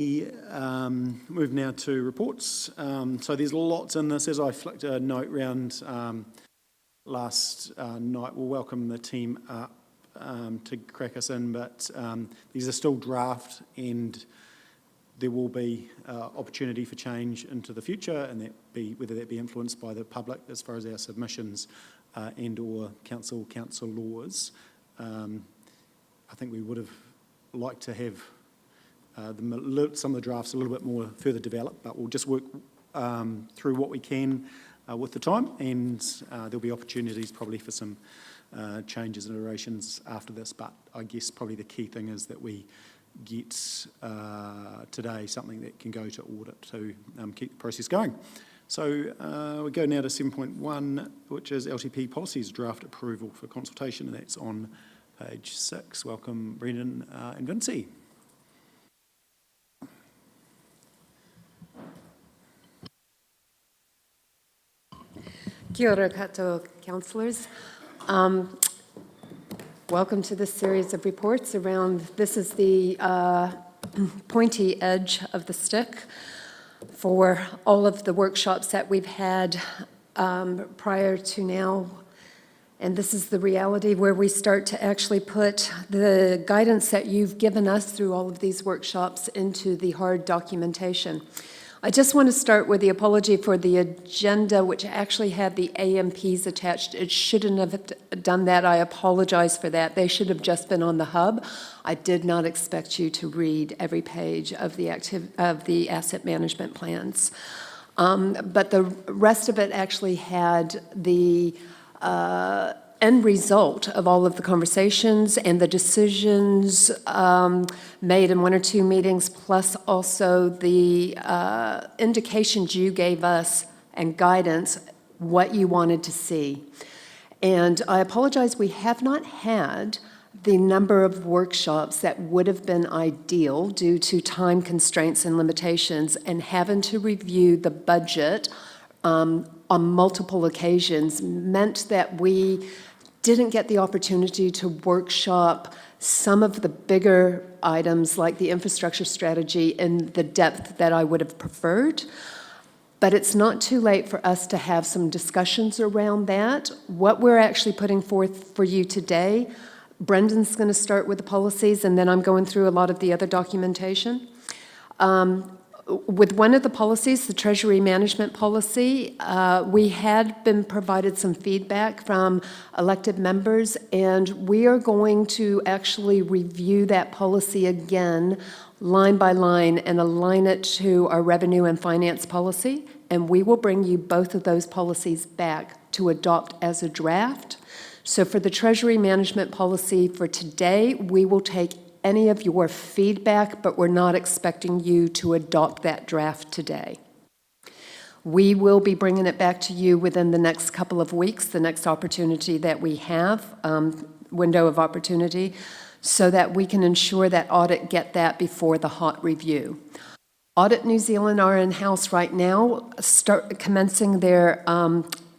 Move now to reports. So there's lots in this. As I flicked a note round last night, we'll welcome the team up to crack us in, but these are still draft and there will be opportunity for change into the future, and whether that be influenced by the public as far as our submissions and or council laws. I think we would have liked to have some of the drafts a little bit more further developed, but we'll just work through what we can with the time, and there'll be opportunities probably for some changes and iterations after this, but I guess probably the key thing is that we get today something that can go to audit to keep the process going. So we go now to 7.1, which is LTP policies draft approval for consultation, and that's on page 6. Welcome, Brendan and Vincy. Kia ora koutou, councillors. Welcome to this series of reports around, this is the pointy edge of the stick for all of the workshops that we've had prior to now. And this is the reality where we start to actually put the guidance that you've given us through all of these workshops into the hard documentation. I just want to start with the apology for the agenda, which actually had the AMPs attached. It shouldn't have done that. I apologize for that. They should have just been on the hub. I did not expect you to read every page of the asset management plans. But the rest of it actually had the end result of all of the conversations and the decisions made in 1 or 2 meetings, plus also the indications you gave us and guidance, what you wanted to see. And I apologize, we have not had the number of workshops that would have been ideal due to time constraints and limitations, and having to review the budget on multiple occasions meant that we didn't get the opportunity to workshop some of the bigger items like the infrastructure strategy in the depth that I would have preferred. But it's not too late for us to have some discussions around that. What we're actually putting forth for you today, Brendan's going to start with the policies, and then I'm going through a lot of the other documentation. With one of the policies, the Treasury Management Policy, we had been provided some feedback from elected members, and we are going to actually review that policy again, line by line, and align it to our revenue and finance policy, and we will bring you both of those policies back to adopt as a draft. So for the Treasury Management Policy for today, we will take any of your feedback, but we're not expecting you to adopt that draft today. We will be bringing it back to you within the next couple of weeks, the next opportunity that we have, window of opportunity, so that we can ensure that audit get that before the hot review. Audit New Zealand are in-house right now, commencing their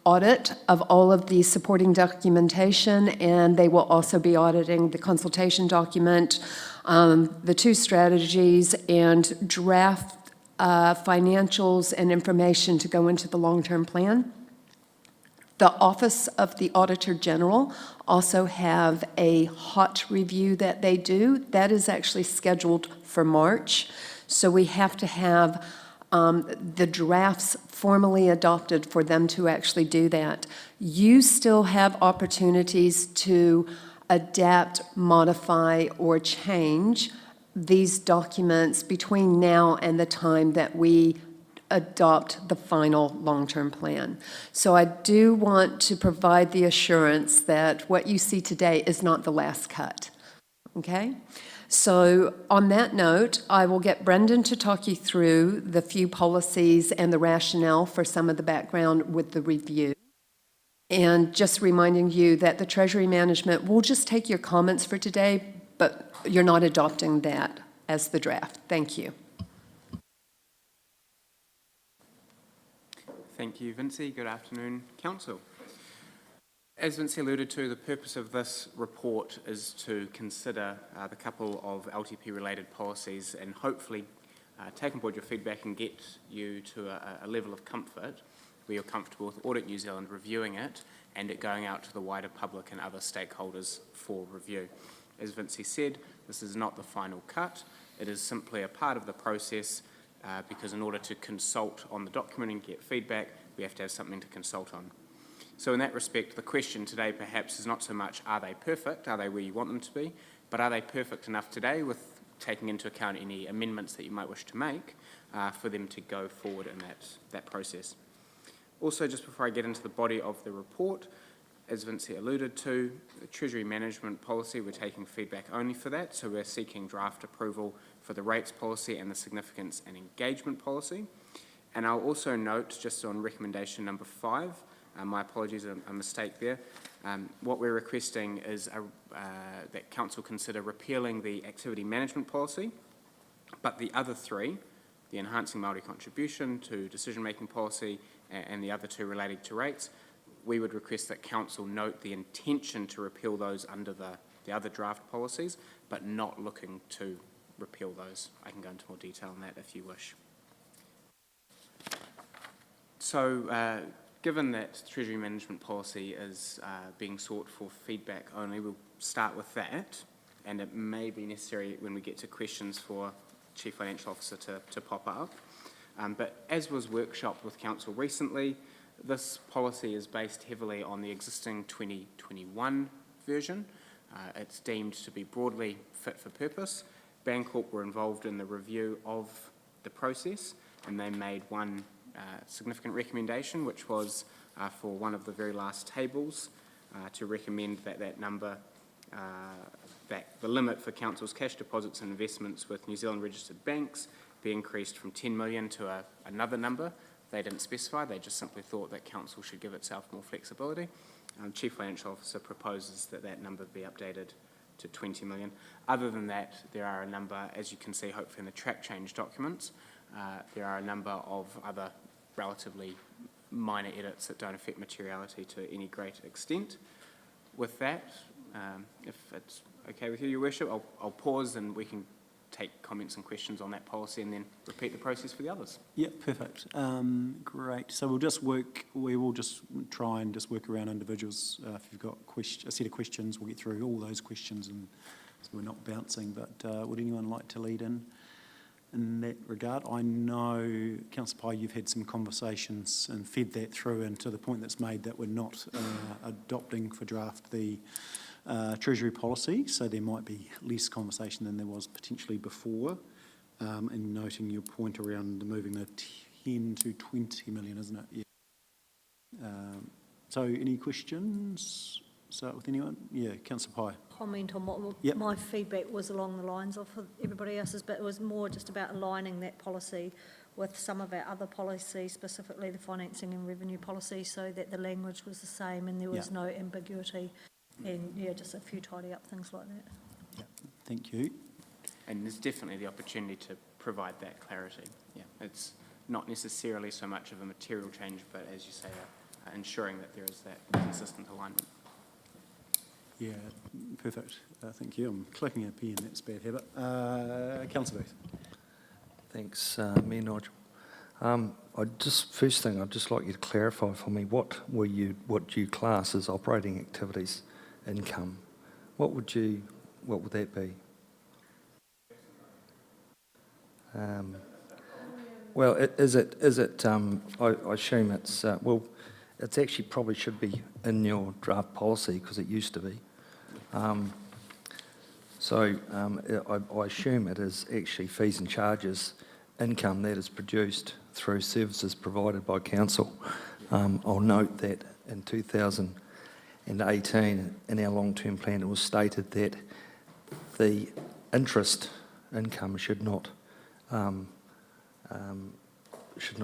audit of all of the supporting documentation, and they will also be auditing the consultation document, the 2 strategies, and draft financials and information to go into the long-term plan. The Office of the Auditor General also have a hot review that they do. That is actually scheduled for March, so we have to have the drafts formally adopted for them to actually do that. You still have opportunities to adapt, modify, or change these documents between now and the time that we adopt the final long-term plan. So I do want to provide the assurance that what you see today is not the last cut, okay? So on that note, I will get Brendan to talk you through the few policies and the rationale for some of the background with the review. And just reminding you that the Treasury Management will just take your comments for today, but you're not adopting that as the draft. Thank you. Thank you, Vincy. Good afternoon, Council. As Vincy alluded to, the purpose of this report is to consider the couple of LTP-related policies and hopefully take on board your feedback and get you to a level of comfort where you're comfortable with Audit New Zealand reviewing it and it going out to the wider public and other stakeholders for review. As Vinci said, this is not the final cut. It is simply a part of the process because in order to consult on the document and get feedback, we have to have something to consult on. So in that respect, the question today perhaps is not so much are they perfect, are they where you want them to be, but are they perfect enough today with taking into account any amendments that you might wish to make for them to go forward in that process. Also, just before I get into the body of the report, as Vinci alluded to, the Treasury Management Policy, we're taking feedback only for that, so we're seeking draft approval for the rates policy and the significance and engagement policy. And I'll also note, just on recommendation number 5, my apologies, a mistake there, what we're requesting is that Council consider repealing the Activity Management Policy, but the other 3, the Enhancing Māori Contribution to Decision-Making Policy and the other 2 relating to rates, we would request that Council note the intention to repeal those under the other draft policies, but not looking to repeal those. I can go into more detail on that if you wish. So, given that Treasury Management Policy is being sought for feedback only, we'll start with that, and it may be necessary when we get to questions for Chief Financial Officer to pop up. But as was workshopped with Council recently, this policy is based heavily on the existing 2021 version. It's deemed to be broadly fit for purpose. Bancorp were involved in the review of the process, and they made one significant recommendation, which was for one of the very last tables to recommend that number, that the limit for Council's cash deposits and investments with New Zealand registered banks be increased from 10 million to another number. They didn't specify, they just simply thought that Council should give itself more flexibility. Chief Financial Officer proposes that number be updated to 20 million. Other than that, there are a number, as you can see hopefully in the track change documents, there are a number of other relatively minor edits that don't affect materiality to any great extent. With that, if it's okay with you, Your Worship, I'll pause and we can take comments and questions on that policy and then repeat the process for the others. Yeah, perfect. Great. So we will just try and just work around individuals. If you've got a set of questions, we'll get through all those questions and so we're not bouncing. But would anyone like to lead in that regard? I know, Councillor Pye, you've had some conversations and fed that through into the point that's made that we're not adopting for draft the Treasury policy, so there might be less conversation than there was potentially before, and noting your point around moving the 10 to 20 million, isn't it? Yeah. So any questions? Start with anyone? Yeah, Councillor Pye. Comment on what Yep. my feedback was along the lines of everybody else's, but it was more just about aligning that policy with some of our other policies, specifically the financing and revenue policy, so that the language was the same and there was no ambiguity. And yeah, just a few tidy up things like that. Yeah, thank you. And there's definitely the opportunity to provide that clarity. Yeah, it's not necessarily so much of a material change, but as you say, ensuring that there is that consistent alignment. Yeah, perfect. Thank you. I'm clicking a pen, that's a bad habit. Councillor Booth. Thanks, Mayor Nigel. First thing, I'd just like you to clarify for me what you class as operating activities income. What would that be? Well, is it? I assume it's it's actually probably should be in your draft policy because it used to be. So I assume it is actually fees and charges income that is produced through services provided by Council. I'll note that in 2018, in our long-term plan, it was stated that the interest income should not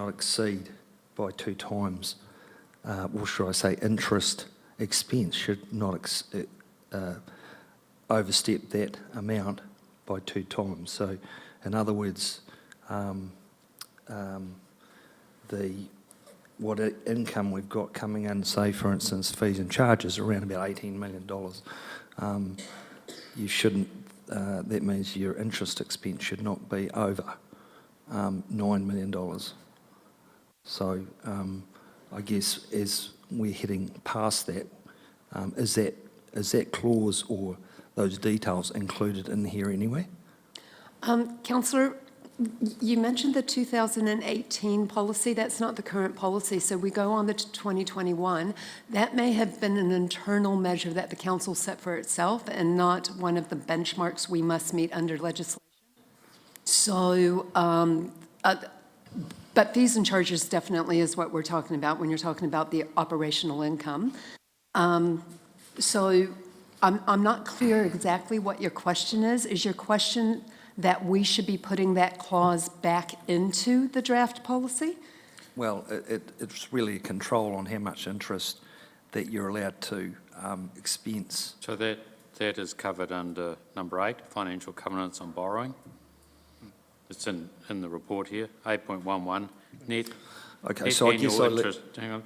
exceed by 2 times, or should I say interest expense should not overstep that amount by 2 times. So, in other words, what income we've got coming in, say for instance fees and charges, around about $18 million, you shouldn't. That means your interest expense should not be over $9 million. So I guess as we're heading past that, is that clause or those details included in here anyway? Councillor, you mentioned the 2018 policy. That's not the current policy, so we go on to 2021. That may have been an internal measure that the council set for itself and not one of the benchmarks we must meet under legislation. So, but fees and charges definitely is what we're talking about when you're talking about the operational income. So I'm not clear exactly what your question is. Is your question that we should be putting that clause back into the draft policy? Well, it's really a control on how much interest that you're allowed to expense. So that is covered under number 8, financial covenants on borrowing. It's in the report here, 8.11, net. Okay, net so I guess annual interest. Hang on.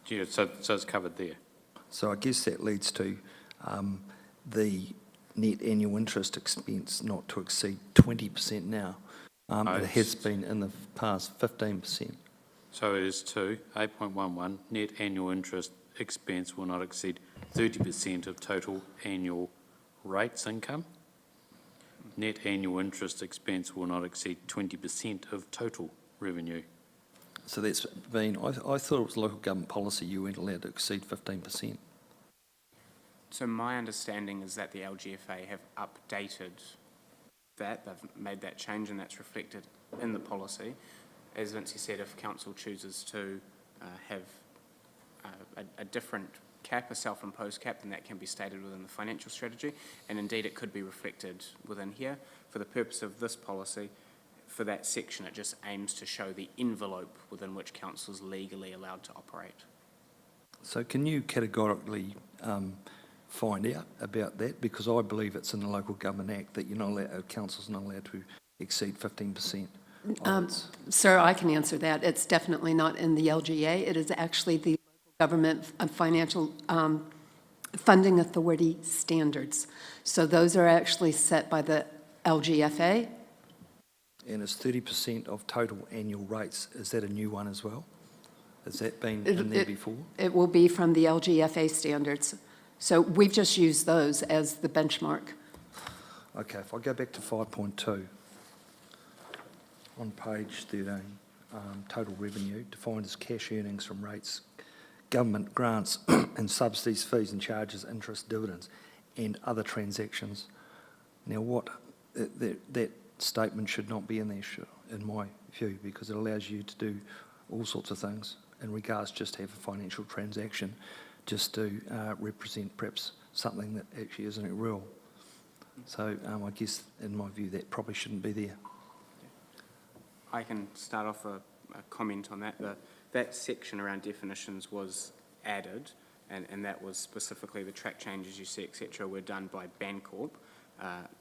Yeah, so it's covered there. So I guess that leads to the net annual interest expense not to exceed 20% now. It has been in the past 15%. So it is 8.11, net annual interest expense will not exceed 30% of total annual rates income. Net annual interest expense will not exceed 20% of total revenue. So that's been, I thought it was local government policy you weren't allowed to exceed 15%. So my understanding is that the LGFA have updated that, they've made that change, and that's reflected in the policy. As Vinci said, if council chooses to have a different cap, a self-imposed cap, then that can be stated within the financial strategy, and indeed it could be reflected within here. For the purpose of this policy, for that section, it just aims to show the envelope within which council is legally allowed to operate. So can you categorically find out about that? Because I believe it's in the Local Government Act that you're not allowed, council's not allowed to exceed 15%. Sir, I can answer that. It's definitely not in the LGA. It is actually the local government financial funding authority standards. So those are actually set by the LGFA. And it's 30% of total annual rates. Is that a new one as well? Has that been in there before? It will be from the LGFA standards. So we've just used those as the benchmark. Okay, if I go back to 5.2, on page 13, total revenue defined as cash earnings from rates, government grants and subsidies, fees and charges, interest, dividends, and other transactions. Now, that statement should not be in there, in my view, because it allows you to do all sorts of things in regards just to have a financial transaction, just to represent perhaps something that actually isn't real. So I guess, in my view, that probably shouldn't be there. I can start off a comment on that. That section around definitions was added, and that was specifically the track changes you see, etc., were done by Bancorp.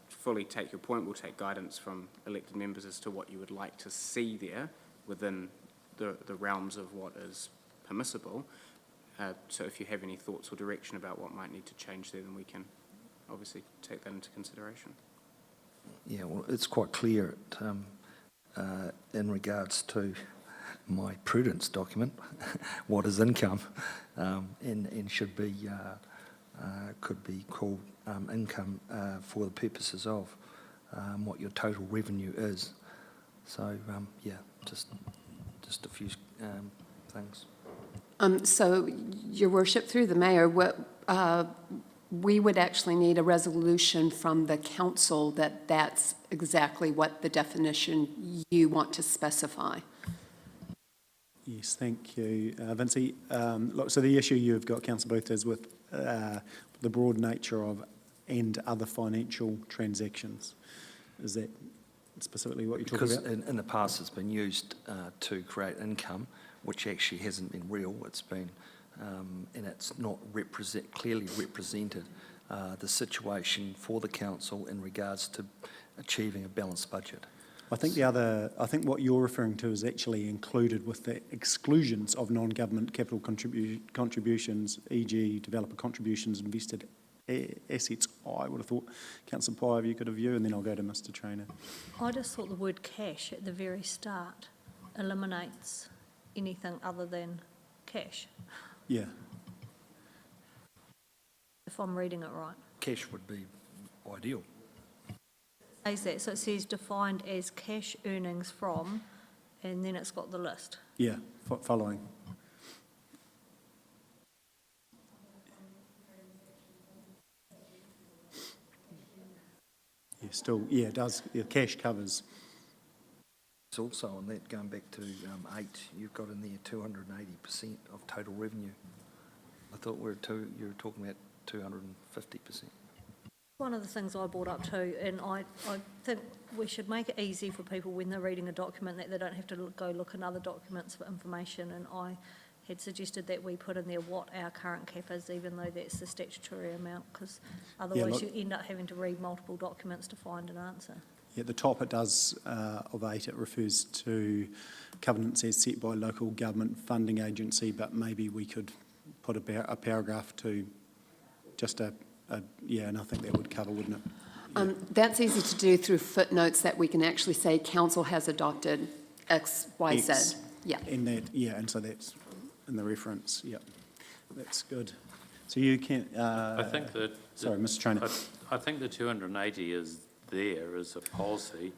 Fully take your point. We'll take guidance from elected members as to what you would like to see there within the realms of what is permissible. So if you have any thoughts or direction about what might need to change there, then we can obviously take that into consideration. Yeah, well, it's quite clear in regards to my prudence document, what is income, and should be, could be called income for the purposes of what your total revenue is. So, yeah, just a few things. So, Your Worship, through the Mayor, we would actually need a resolution from the council that that's exactly what the definition you want to specify. Yes, thank you, Vinci. Look, so the issue you've got, Councillor Booth, is with the broad nature of and other financial transactions. Is that specifically what you're talking about? Because in the past it's been used to create income, which actually hasn't been real. It's been, and it's not clearly represented the situation for the council in regards to achieving a balanced budget. I think what you're referring to is actually included with the exclusions of non-government capital contributions, e.g. developer contributions, invested assets, I would have thought. Councillor Pye, have you got a view? And then I'll go to Mr Trainer. I just thought the word cash at the very start eliminates anything other than cash, Yeah, if I'm reading it right. Cash would be ideal. Says that, so it says defined as cash earnings from, and then it's got the list. yeah, following. Yeah, still, yeah, it does, yeah, cash covers. It's also on that, going back to 8, you've got in there 280% of total revenue. I thought you were talking about 250%. One of the things I brought up too, and I think we should make it easy for people when they're reading a document that they don't have to go look in other documents for information, and I had suggested that we put in there what our current cap is, even though that's the statutory amount, because otherwise you end up having to read multiple documents to find an answer. Yeah, at the top it does, of 8, it refers to covenants as set by local government funding agency, but maybe we could put a paragraph to just yeah, and I think that would cover, wouldn't it? That's easy to do through footnotes that we can actually say council has adopted X, Y, Z. X. Yeah. In that, yeah, and so that's in the reference, yeah, that's good. So you can, I think that. sorry, Mr Trainer. I think the 280 is there as a policy,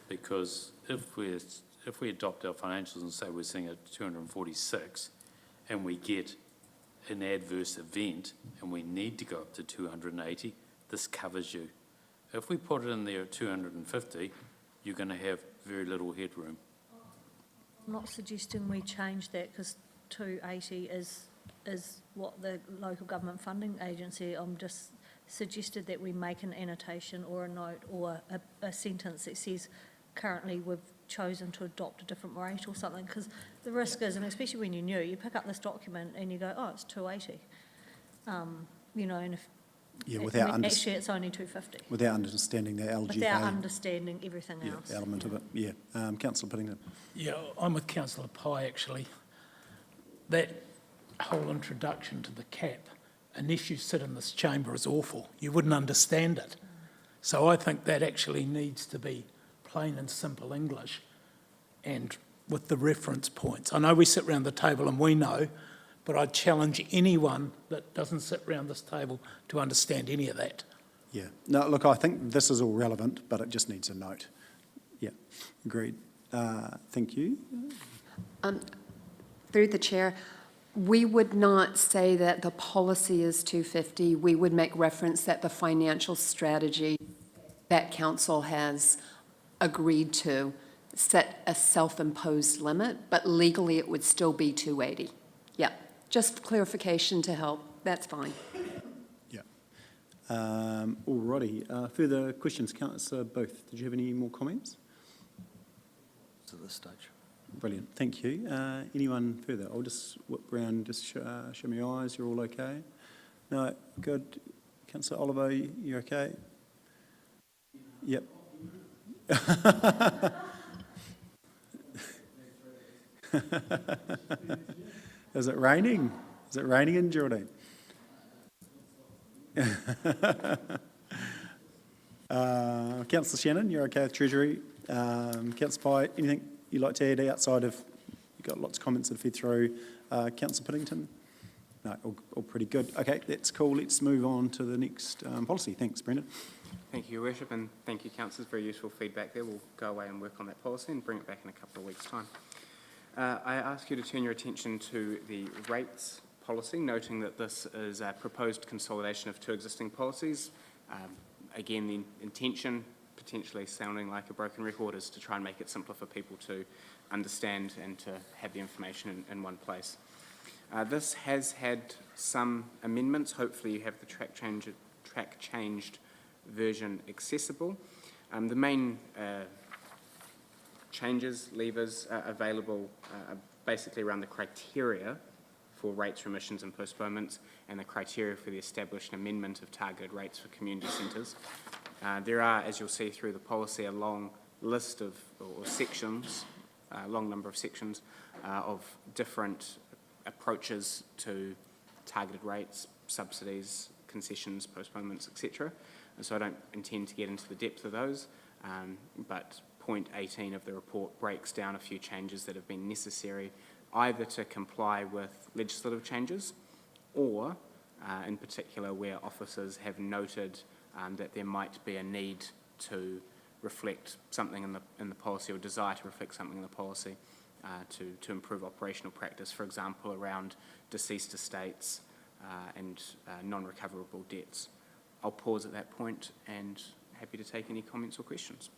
because if we adopt our financials and say we're sitting at 246, and we get an adverse event and we need to go up to 280, this covers you. If we put it in there at 250, you're going to have very little headroom. I'm not suggesting we change that, because 280 is what the local government funding agency, I'm just suggested that we make an annotation or a note or a sentence that says currently we've chosen to adopt a different rate or something, because the risk is, and especially when you're new, you pick up this document and you go, oh, it's 280. You know, and if Yeah, actually it's only 250. without understanding the LGA. Without understanding everything Yeah, else. element of it, yeah. Councillor Piddington. Yeah, I'm with Councillor Pye, actually. That whole introduction to the cap, unless you sit in this chamber, is awful. You wouldn't understand it. So I think that actually needs to be plain and simple English, and with the reference points. I know we sit around the table and we know, but I'd challenge anyone that doesn't sit around this table to understand any of that. Yeah, no, look, I think this is all relevant, but it just needs a note. Yeah, agreed. Thank you. Through the chair, we would not say that the policy is 250. We would make reference that the financial strategy that council has agreed to set a self-imposed limit, but legally it would still be 280. Yeah, just clarification to help. That's fine. Yeah. Alrighty. Further questions, Councillor Booth? Did you have any more comments? At this stage. Brilliant, thank you. Anyone further? I'll just whip round, just show me your eyes, you're all okay? No, good. Councillor Oliver, you okay? Yep. Is it raining? Is it raining in Geraldine? Councillor Shannon, you're okay with Treasury? Councillor Pye, anything you'd like to add outside of, you've got lots of comments that feed through. Councillor Piddington? No, all pretty good. Okay, that's cool. Let's move on to the next policy. Thanks, Brendan. Thank you, Your Worship, and thank you, councillors. Very useful feedback there. We'll go away and work on that policy and bring it back in a couple of weeks' time. I ask you to turn your attention to the rates policy, noting that this is a proposed consolidation of two existing policies. Again, the intention, potentially sounding like a broken record, is to try and make it simpler for people to understand and to have the information in one place. This has had some amendments. Hopefully you have the track changed version accessible. The main changes, levers available basically around the criteria for rates, remissions and postponements, and the criteria for the established amendment of targeted rates for community centres. There are, as you'll see through the policy, a long list of, or sections, a long number of sections of different approaches to targeted rates, subsidies, concessions, postponements, etc. And so I don't intend to get into the depth of those, but point 18 of the report breaks down a few changes that have been necessary either to comply with legislative changes or, in particular, where officers have noted that there might be a need to reflect something in the policy or desire to reflect something in the policy to improve operational practice, for example, around deceased estates and non-recoverable debts. I'll pause at that point and happy to take any comments or questions.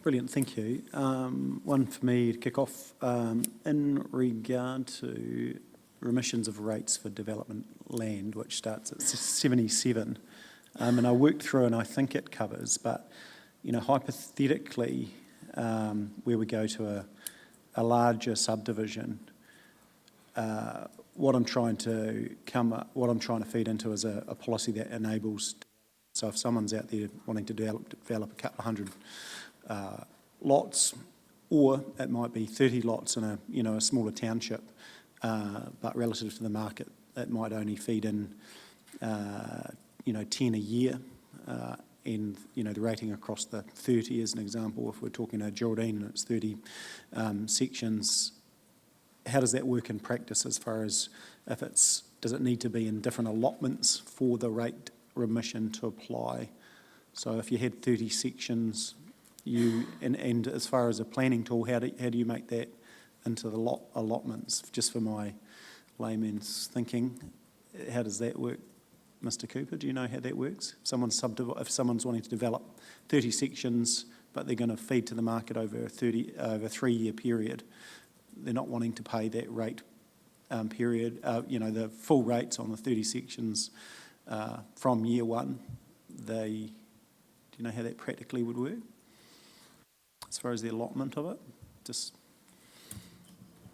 Brilliant, thank you. One for me to kick off. In regard to remissions of rates for development land, which starts at 77, and I worked through and I think it covers, but hypothetically, where we go to a larger subdivision, what I'm trying to feed into is a policy that enables. So if someone's out there wanting to develop a couple of hundred lots, or it might be 30 lots in a smaller township, but relative to the market, it might only feed in 10 a year, and the rating across the 30 as an example. If we're talking to Geraldine and it's 30 sections, how does that work in practice as far as does it need to be in different allotments for the rate remission to apply? So if you had 30 sections, and as far as a planning tool, how do you make that into the allotments? Just for my layman's thinking, how does that work, Mr. Cooper? Do you know how that works? If someone's wanting to develop 30 sections, but they're going to feed to the market over a 3-year period, they're not wanting to pay that rate period, the full rates on the 30 sections from year one. Do you know how that practically would work? As far as the allotment of it?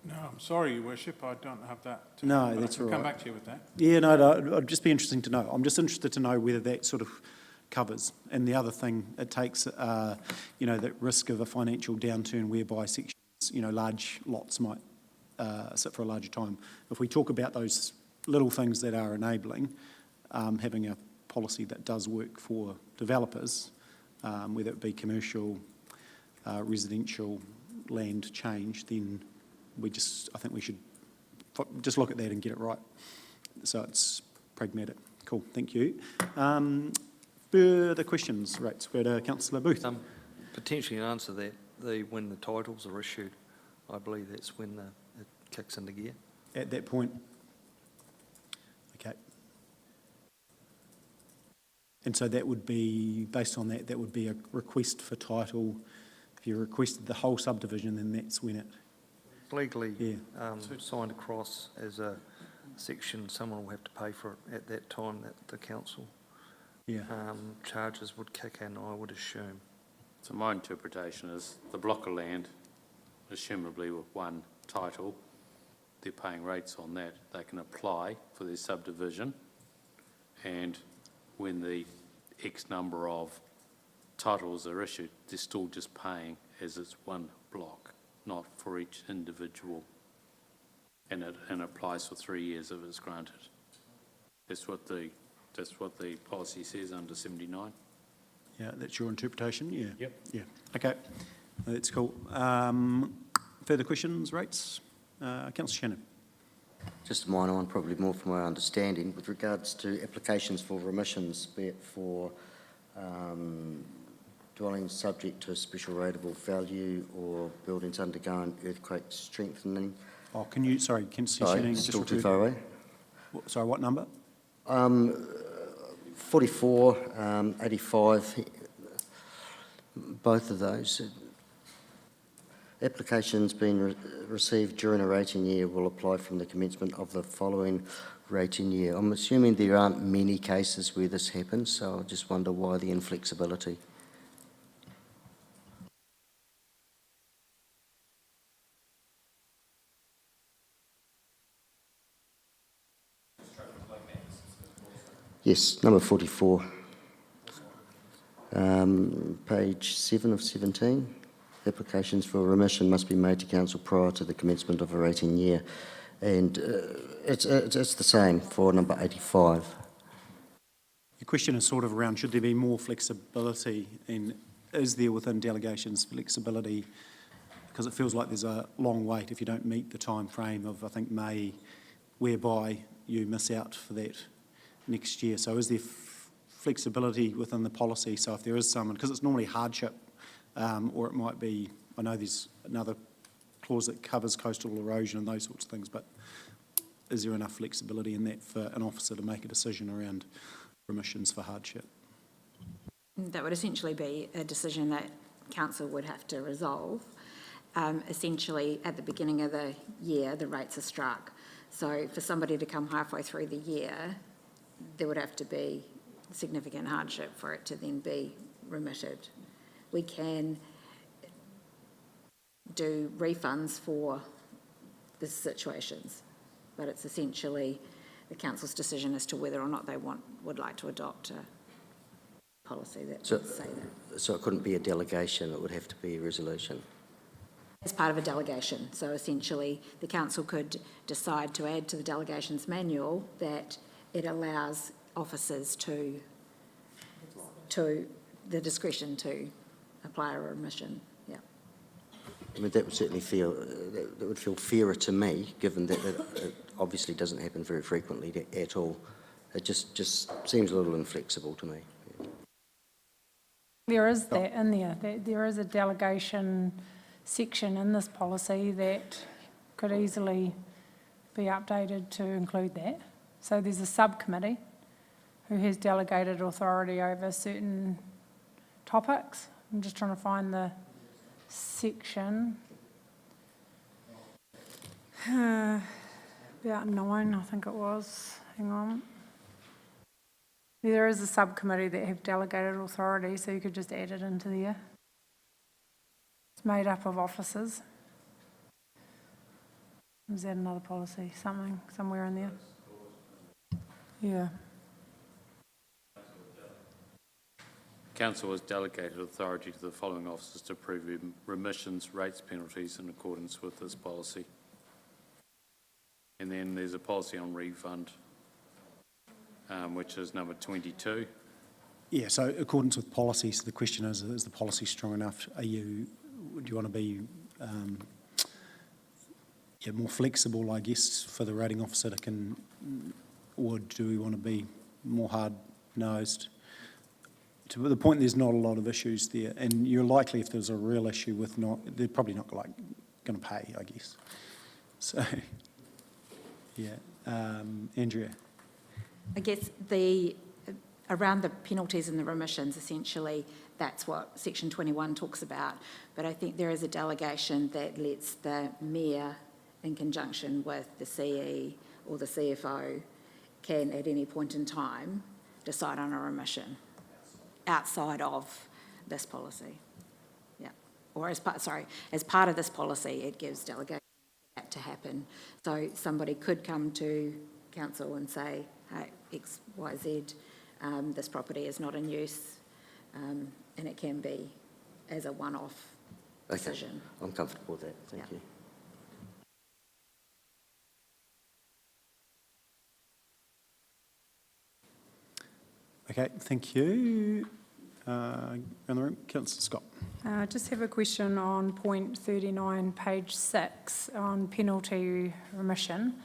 No, I'm sorry, Your Worship, I don't have that. No, but that's I can all come right. back to you with that. Yeah, no, it'd just be interesting to know. I'm just interested to know whether that sort of covers. And the other thing, it takes, that risk of a financial downturn whereby sections, large lots might sit for a larger time. If we talk about those little things that are enabling, having a policy that does work for developers, whether it be commercial, residential land change, then I think we should just look at that and get it right. So it's pragmatic. Cool, thank you. Further questions? Right, go to Councillor Booth. Potentially an answer that when the titles are issued, I believe that's when it kicks into gear. At that point? Okay. And so that would be, based on that would be a request for title. If you requested the whole subdivision, then that's when it... Legally signed across as a section, someone will have to pay for it at that time that the council charges would kick in, I would assume. So my interpretation is the block of land, assumably with one title, they're paying rates on that. They can apply for their subdivision, and when the X number of titles are issued, they're still just paying as it's one block, not for each individual, and it applies for 3 years if it's granted. That's what the policy says under 79. Yeah, that's your interpretation? Yeah. Yep. Yeah, okay. That's cool. Further questions, rates? Councillor Shannon. Just a minor one, probably more from my understanding, with regards to applications for remissions, be it for dwellings subject to a special rateable value or buildings undergoing earthquake strengthening. Oh, Councillor Shannon, just still too repeat- far away. Sorry, what number? 44, 85, both of those. Applications being received during a rating year will apply from the commencement of the following rating year. I'm assuming there aren't many cases where this happens, so I just wonder why the inflexibility. Yes, number 44. Page 7 of 17. Applications for remission must be made to council prior to the commencement of a rating year. And it's the same for number 85. Your question is sort of around, should there be more flexibility, and is there within delegations flexibility? Because it feels like there's a long wait if you don't meet the time frame of, I think, May, whereby you miss out for that next year. So is there flexibility within the policy? So if there is someone, because it's normally hardship, or it might be, I know there's another clause that covers coastal erosion and those sorts of things, but is there enough flexibility in that for an officer to make a decision around remissions for hardship? That would essentially be a decision that council would have to resolve. Essentially, at the beginning of the year, the rates are struck. So for somebody to come halfway through the year, there would have to be significant hardship for it to then be remitted. We can do refunds for the situations, but it's essentially the council's decision as to whether or not they would like to adopt a policy that would say that. So it couldn't be a delegation, it would have to be a resolution. As part of a delegation. So essentially, the council could decide to add to the delegations manual that it allows officers to the discretion to apply a remission. Yeah. I mean, that would certainly feel, that would feel fairer to me, given that it obviously doesn't happen very frequently at all. It just seems a little inflexible to me. There is that in there. There is a delegation section in this policy that could easily be updated to include that. So there's a subcommittee who has delegated authority over certain topics. I'm just trying to find the section. About 9, I think it was. Hang on. There is a subcommittee that have delegated authority, so you could just add it into there. It's made up of officers. Is that another policy? Somewhere in there? Yeah. Council has delegated authority to the following officers to approve remissions, rates, penalties in accordance with this policy. And then there's a policy on refund, which is number 22. Yeah, so accordance with policy, so the question is the policy strong enough? Do you want to be more flexible, I guess, for the rating officer or do we want to be more hard-nosed? To the point, there's not a lot of issues there, and you're likely, if there's a real issue with they're probably not going to pay, I guess. So, yeah, Andrea. I guess around the penalties and the remissions, essentially, that's what Section 21 talks about. But I think there is a delegation that lets the Mayor, in conjunction with the CE or the CFO, can at any point in time decide on a remission outside of this policy. Yeah. Or as part of this policy, it gives delegation for that to happen. So somebody could come to council and say, hey, X, Y, Z, this property is not in use, and it can be as a one-off decision. I'm comfortable with that, thank you. Okay, thank you. Around the room, Councillor Scott. I just have a question on point 39, page 6, on penalty remission.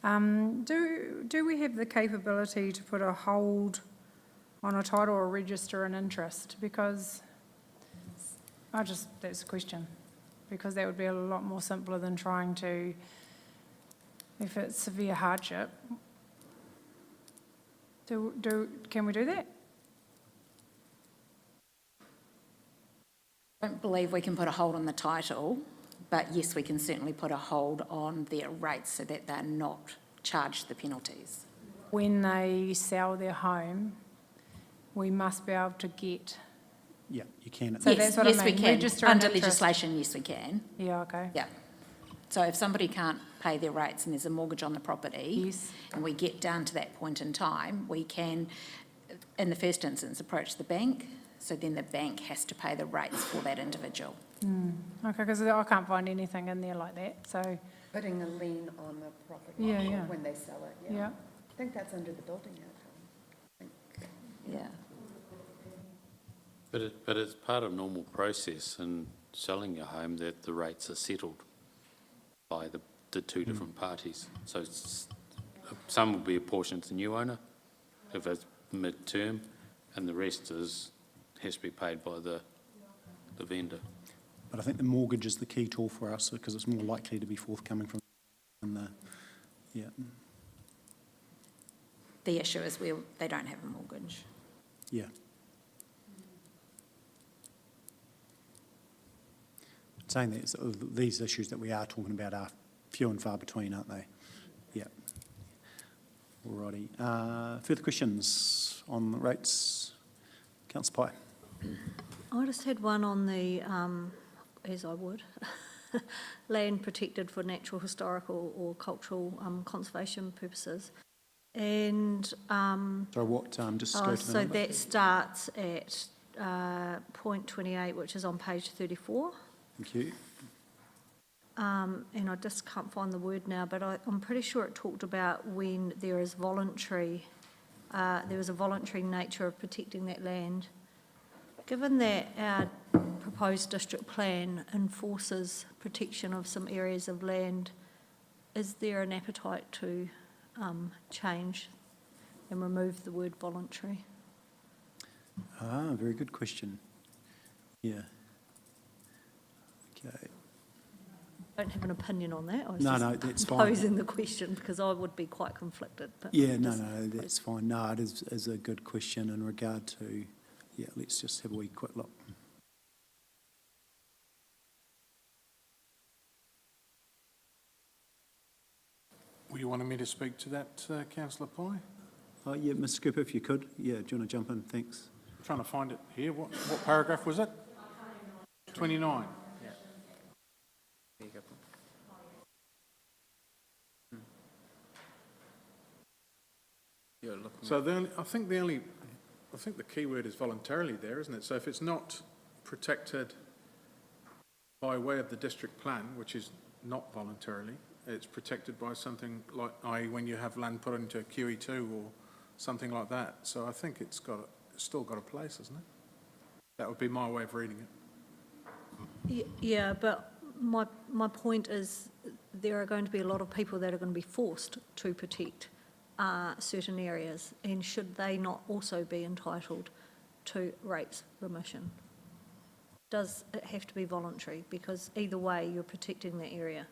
Do we have the capability to put a hold on a title or register an interest? Because that's a question. Because that would be a lot more simpler than trying to, if it's severe hardship. Can we do that? I don't believe we can put a hold on the title, but yes, we can certainly put a hold on their rates so that they're not charged the penalties. When they sell their home, we must be able to get... Yeah, you can. So that's what I mean. Yes, we can. Register an Under interest. legislation, yes, we can. Yeah, okay. Yeah. So if somebody can't pay their rates and there's a mortgage on the property, Yes. and we get down to that point in time, we can, in the first instance, approach the bank, So then the bank has to pay the rates for that individual. Okay, because I can't find anything in there like that, so, Putting a lien on the property Yeah, yeah. when they sell it, yeah. I think that's under the Building Act. Yeah. But it's part of normal process in selling your home that the rates are settled by the two different parties. So some will be apportioned to the new owner if it's mid-term, and the rest has to be paid by the vendor. But I think the mortgage is the key tool for us because it's more likely to be forthcoming from the, yeah. The issue is they don't have a mortgage. Yeah. Saying that these issues that we are talking about are few and far between, aren't they? Yeah. Alrighty. Further questions on the rates? Councillor Pye. I just had one on the, as I would, land protected for natural, historical or cultural conservation purposes. And Sorry, what, just go to the so number. that starts at point 28, which is on page 34. Thank you. And I just can't find the word now, but I'm pretty sure it talked about when there is voluntary, there was a voluntary nature of protecting that land. Given that our proposed district plan enforces protection of some areas of land, is there an appetite to change and remove the word voluntary? Very good question. Yeah. Okay. I don't have an opinion on that. I was No, just no, that's fine. posing the question because I would be quite conflicted. But Yeah, no, just- that's fine. No, it is a good question in regard to, yeah, let's just have a wee quick look. Were you wanting me to speak to that, councillor Pye? Yeah, Mr. Cooper, if you could. Yeah, do you want to jump in? Thanks. Trying to find it here. What paragraph was it? 29. There you go, Paul. You're looking So I think the key word is voluntarily there, isn't it? So if it's not protected by way of the district plan, which is not voluntarily, it's protected by something like, i.e. when you have land put into a QE2 or something like that. So I think it's still got a place, hasn't it? That would be my way of reading it. Yeah, but my point is there are going to be a lot of people that are going to be forced to protect certain areas, and should they not also be entitled to rates remission? Does it have to be voluntary? Because either way, you're protecting the area.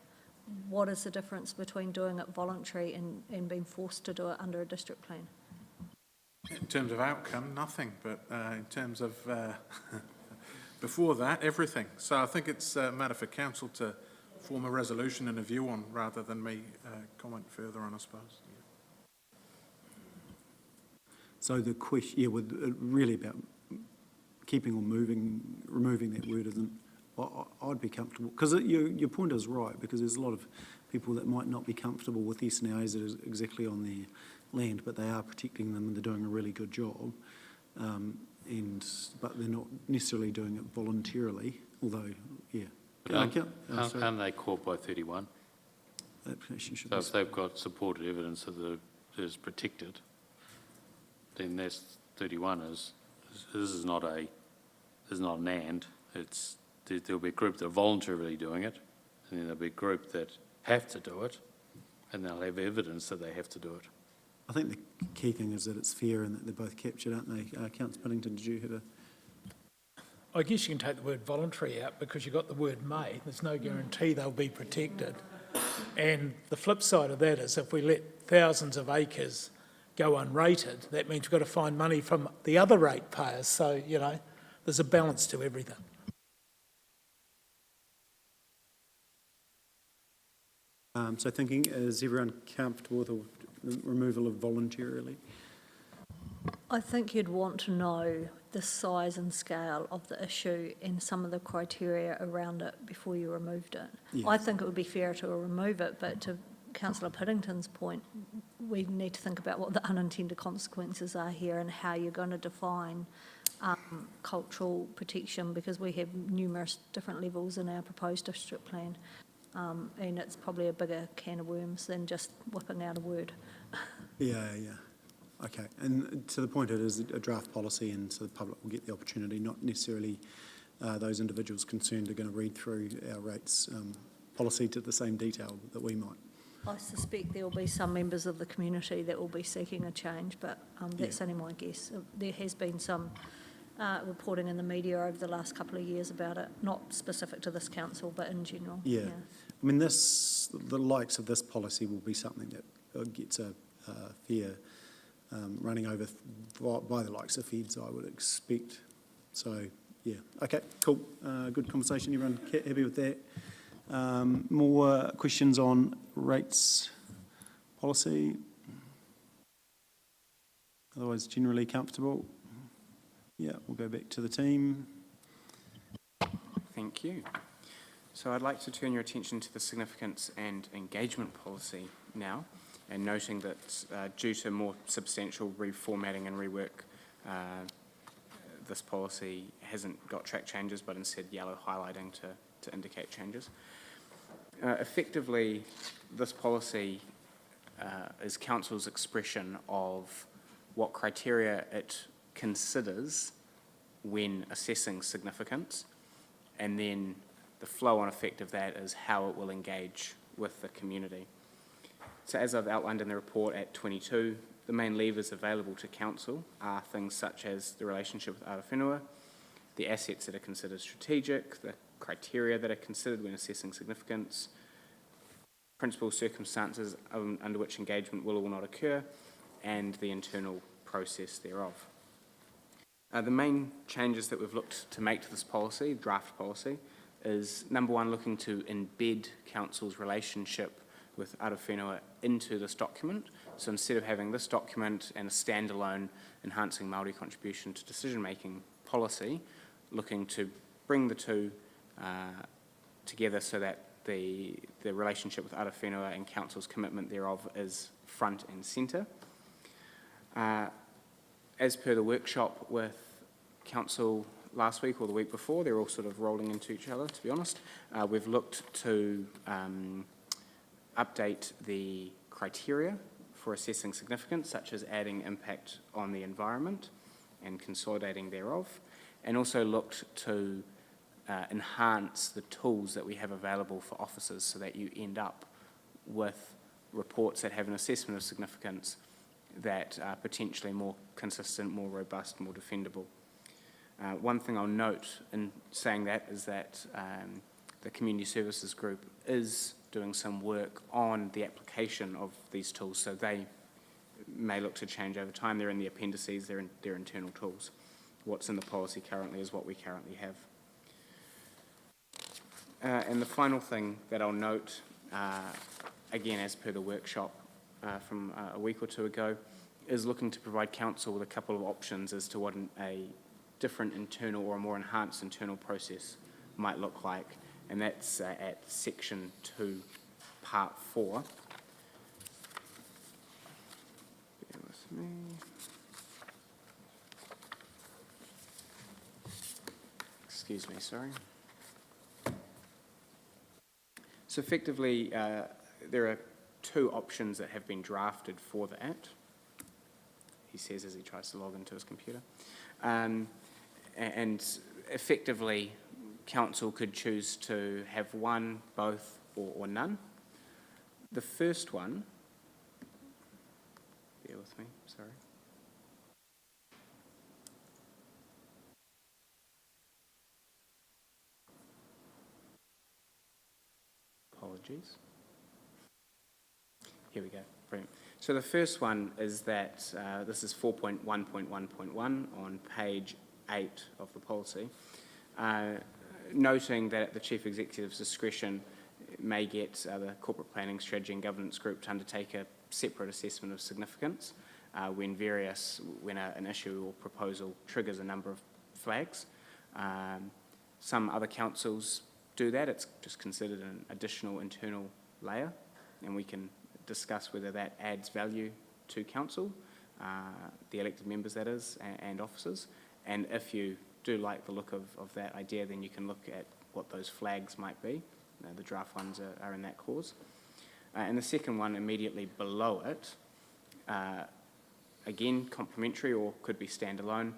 What is the difference between doing it voluntary and being forced to do it under a district plan? In terms of outcome, nothing, but in terms of before that, everything. So I think it's a matter for council to form a resolution and a view on rather than me comment further on, I suppose. So the question, yeah, really about keeping or removing that word isn't, I'd be comfortable, because your point is right, because there's a lot of people that might not be comfortable with SNAs that is exactly on their land, but they are protecting them and they're doing a really good job, but they're not necessarily doing it voluntarily, although, yeah. Aren't they caught by 31? Application should So be. if they've got supported evidence that it is protected, then that's 31 this is not an and, there'll be a group that are voluntarily doing it, and then there'll be a group that have to do it, and they'll have evidence that they have to do it. I think the key thing is that it's fair and that they're both captured, aren't they? Councillor Piddington, did you have a... I guess you can take the word voluntary out because you've got the word may. There's no guarantee they'll be protected. And the flip side of that is if we let thousands of acres go unrated, that means we've got to find money from the other ratepayers. So, there's a balance to everything. So thinking, is everyone comfortable with the removal of voluntarily? I think you'd want to know the size and scale of the issue and some of the criteria around it before you removed it. Yeah. I think it would be fair to remove it, but to Councillor Piddington's point, we need to think about what the unintended consequences are here and how you're going to define cultural protection, because we have numerous different levels in our proposed district plan. And it's probably a bigger can of worms than just whipping out a word. Yeah. Okay, and to the point, it is a draft policy, and so the public will get the opportunity, not necessarily those individuals concerned are going to read through our rates policy to the same detail that we might. I suspect there will be some members of the community that will be seeking a change, but that's only my guess. There has been some reporting in the media over the last couple of years about it, not specific to this council, but in general. Yeah. I mean, the likes of this policy will be something that gets a fair running over by the likes of feds, I would expect. So, yeah. Okay, cool. Good conversation. Everyone happy with that? More questions on rates policy? Otherwise, generally comfortable? Yeah, we'll go back to the team. Thank you. So I'd like to turn your attention to the significance and engagement policy now, and noting that due to more substantial reformatting and rework, this policy hasn't got track changes, but instead yellow highlighting to indicate changes. Effectively, this policy is Council's expression of what criteria it considers when assessing significance, and then the flow-on effect of that is how it will engage with the community. So as I've outlined in the report at 22, the main levers available to Council are things such as the relationship with Arawhenua, the assets that are considered strategic, the criteria that are considered when assessing significance, principal circumstances under which engagement will or will not occur, and the internal process thereof. The main changes that we've looked to make to this policy, draft policy, is number one, looking to embed Council's relationship with Arawhenua into this document. So instead of having this document and a standalone enhancing Māori contribution to decision-making policy, looking to bring the two together so that the relationship with Arawhenua and Council's commitment thereof is front and centre. As per the workshop with Council last week or the week before, they're all sort of rolling into each other, to be honest. We've looked to update the criteria for assessing significance, such as adding impact on the environment and consolidating thereof, and also looked to enhance the tools that we have available for officers so that you end up with reports that have an assessment of significance that are potentially more consistent, more robust, more defendable. One thing I'll note in saying that is that the Community Services Group is doing some work on the application of these tools, so they may look to change over time. They're in the appendices, they're internal tools. What's in the policy currently is what we currently have. And the final thing that I'll note, again as per the workshop from a week or two ago, is looking to provide Council with a couple of options as to what a different internal or a more enhanced internal process might look like, and that's at section 2, part 4. Bear with me. Excuse me, sorry. So effectively, there are two options that have been drafted for that, he says as he tries to log into his computer. And effectively, Council could choose to have one, both, or none. The first one, bear with me, sorry. Apologies. Here we go, brilliant. So the first one is that this is 4.1.1.1 on page 8 of the policy, noting that at the Chief Executive's discretion may get the Corporate Planning, Strategy and Governance Group to undertake a separate assessment of significance when an issue or proposal triggers a number of flags. Some other councils do that. It's just considered an additional internal layer, and we can discuss whether that adds value to Council, the elected members that is, and officers, And if you do like the look of that idea, then you can look at what those flags might be. The draft ones are in that clause. And the second one immediately below it, again, complementary or could be standalone,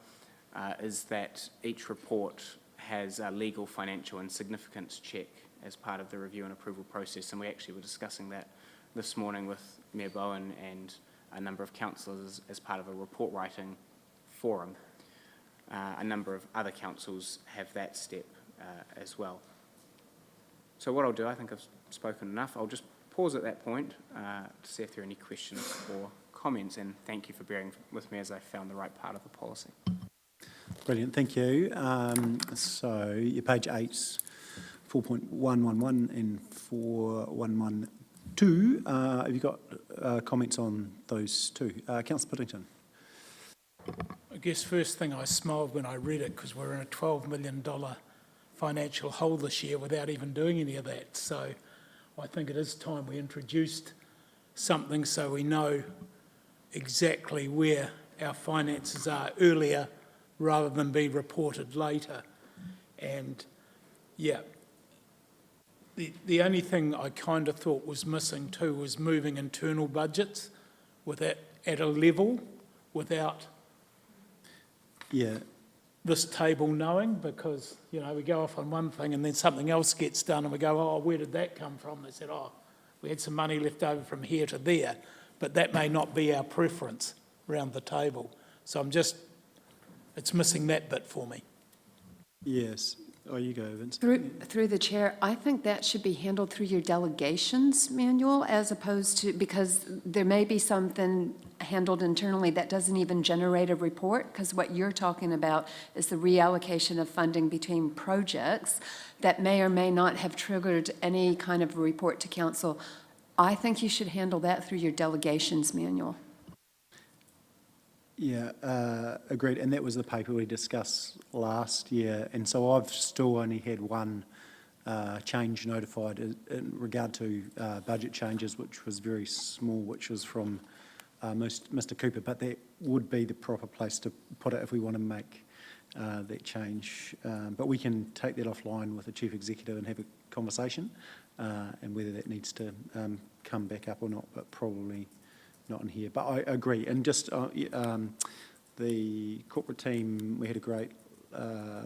is that each report has a legal, financial and significance check as part of the review and approval process. And we actually were discussing that this morning with Mayor Bowen and a number of councillors as part of a report writing forum. A number of other councils have that step as well. So what I'll do, I think I've spoken enough. I'll just pause at that point to see if there are any questions or comments, and thank you for bearing with me as I found the right part of the policy. Brilliant, thank you. So your page 8, 4.111 and 4112. Have you got comments on those two? Councillor Piddington. I guess first thing I smiled when I read it, because we're in a $12 million financial hole this year without even doing any of that. So I think it is time we introduced something so we know exactly where our finances are earlier rather than be reported later. And yeah, the only thing I kind of thought was missing too was moving internal budgets with it at a level without this table knowing, because, you know, we go off on one thing and then something else gets done and we go, oh, where did that come from? They said, oh, we had some money left over from here to there, but that may not be our preference around the table. So it's missing that bit for me. Yes. Oh, you go, Vince. Through the chair, I think that should be handled through your delegations manual as opposed to, because there may be something handled internally that doesn't even generate a report, because what you're talking about is the reallocation of funding between projects that may or may not have triggered any kind of report to council. I think you should handle that through your delegations manual. Yeah, agreed. And that was the paper we discussed last year. And so I've still only had one change notified in regard to budget changes, which was very small, which was from Mr. Cooper. But that would be the proper place to put it if we want to make that change. But we can take that offline with the Chief Executive and have a conversation, and whether that needs to come back up or not, but probably not in here. But I agree. And just the corporate team, we had a great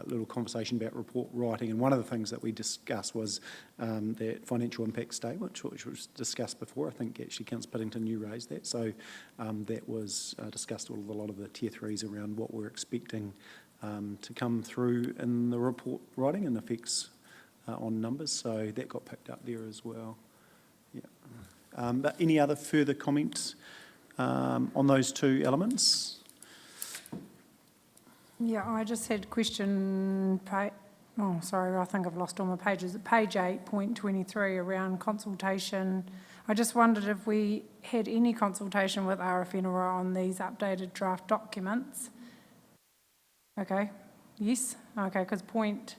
little conversation about report writing, and one of the things that we discussed was that financial impact statement, which was discussed before. I think actually Councillor Piddington, you raised that. So that was discussed with a lot of the tier 3s around what we're expecting to come through in the report writing and effects on numbers. So that got picked up there as well. Yeah. But any other further comments on those two elements? Yeah, I just had a question, oh, sorry, I think I've lost all my pages. Page 8.23 around consultation. I just wondered if we had any consultation with Arawhenua on these updated draft documents. Okay, yes, okay, because point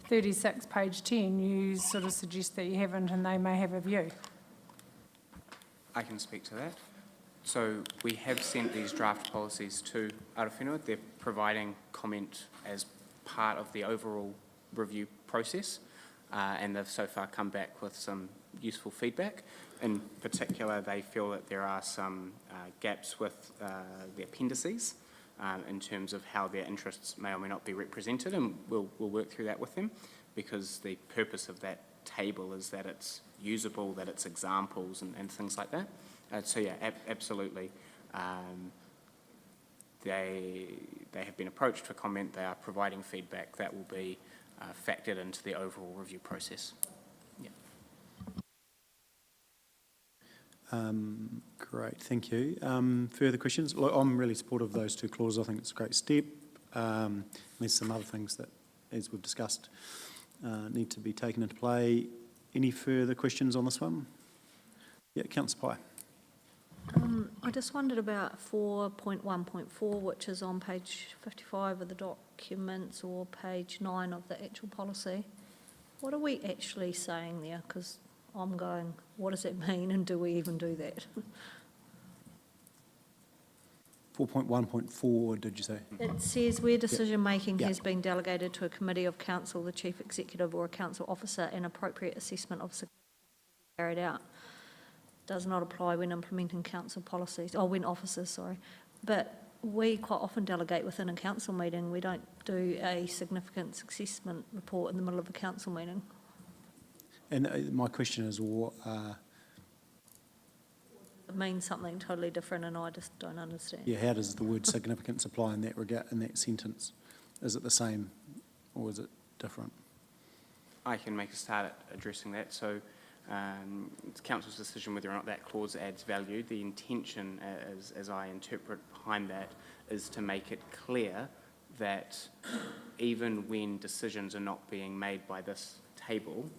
36, page 10, you sort of suggest that you haven't and they may have a view. I can speak to that. So we have sent these draft policies to Arawhenua. They're providing comment as part of the overall review process, and they've so far come back with some useful feedback. In particular, they feel that there are some gaps with the appendices in terms of how their interests may or may not be represented, and we'll work through that with them, because the purpose of that table is that it's usable, that it's examples and things like that. So yeah, absolutely. They have been approached for comment. They are providing feedback that will be factored into the overall review process. Yeah. Great, thank you. Further questions? Look, I'm really supportive of those two clauses. I think it's a great step. There's some other things that, as we've discussed, need to be taken into play. Any further questions on this one? Yeah, Councillor Pye. I just wondered about 4.1.4, which is on page 55 of the documents, or page 9 of the actual policy. What are we actually saying there? Because I'm going, what does it mean, and do we even do that? 4.1.4, did you say? It says where decision-making Yeah. has been delegated to a committee of council, the chief executive or a council officer, an appropriate assessment of significance will be carried out. Does not apply when implementing council policies, or when officers, sorry. But we quite often delegate within a council meeting. We don't do a significance assessment report in the middle of a council meeting. And my question is, what, It means something totally different and I just don't understand. yeah, how does the word significance apply in that regard, in that sentence? Is it the same or is it different? I can make a start at addressing that. So it's council's decision whether or not that clause adds value. The intention, as I interpret behind that, is to make it clear that even when decisions are not being made by this table,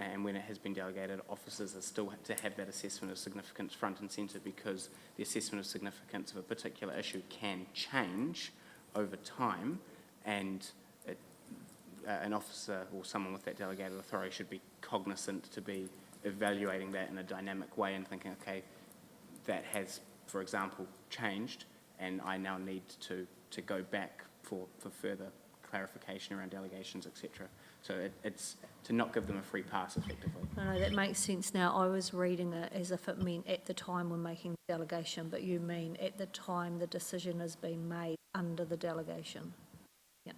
and when it has been delegated, officers are still to have that assessment of significance front and centre, because the assessment of significance of a particular issue can change over time, and an officer or someone with that delegated authority should be cognizant to be evaluating that in a dynamic way and thinking, okay, that has, for example, changed, and I now need to go back for further clarification around delegations, etc. So it's to not give them a free pass, effectively. No, that makes sense now. I was reading it as if it meant at the time we're making the delegation, but you mean at the time the decision has been made under the delegation. Yeah.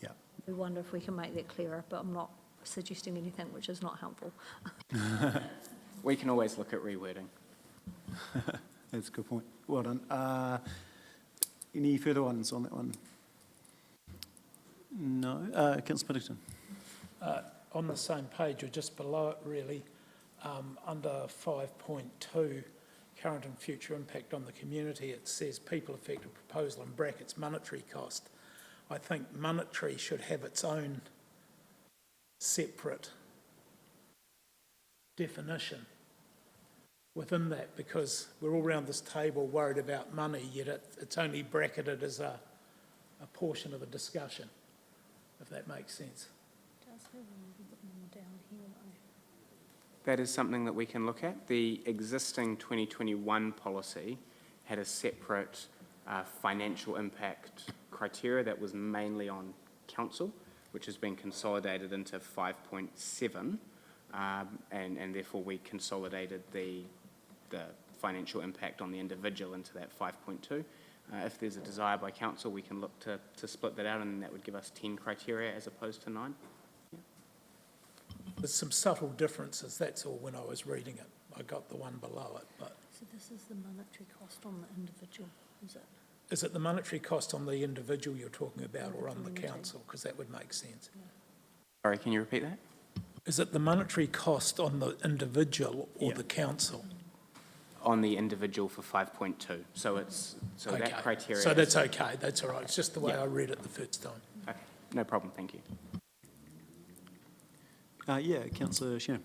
Yeah. We wonder if we can make that clearer, but I'm not suggesting anything which is not helpful. We can always look at rewording. That's a good point. Well done. Any further ones on that one? No. Councillor Piddington. On the same page, or just below it really, under 5.2, current and future impact on the community, it says people affected proposal in brackets monetary cost. I think monetary should have its own separate definition within that, because we're all around this table worried about money, yet it's only bracketed as a portion of the discussion, if that makes sense. That is something that we can look at. The existing 2021 policy had a separate financial impact criteria that was mainly on council, which has been consolidated into 5.7, and therefore we consolidated the financial impact on the individual into that 5.2. If there's a desire by council, we can look to split that out, and that would give us 10 criteria as opposed to 9. Yeah. There's some subtle differences, that's all, when I was reading it. I got the one below it, but... So this is the monetary cost on the individual, is it? Is it the monetary cost on the individual you're talking about, or on the council? Because that would make sense. Sorry, can you repeat that? Is it the monetary cost on the individual or the council? On the individual for 5.2. So Okay. that criteria. So that's okay, that's all right. It's just the way Yeah. I read it the first time. Okay, no problem, thank you. Yeah, Councillor Shannon.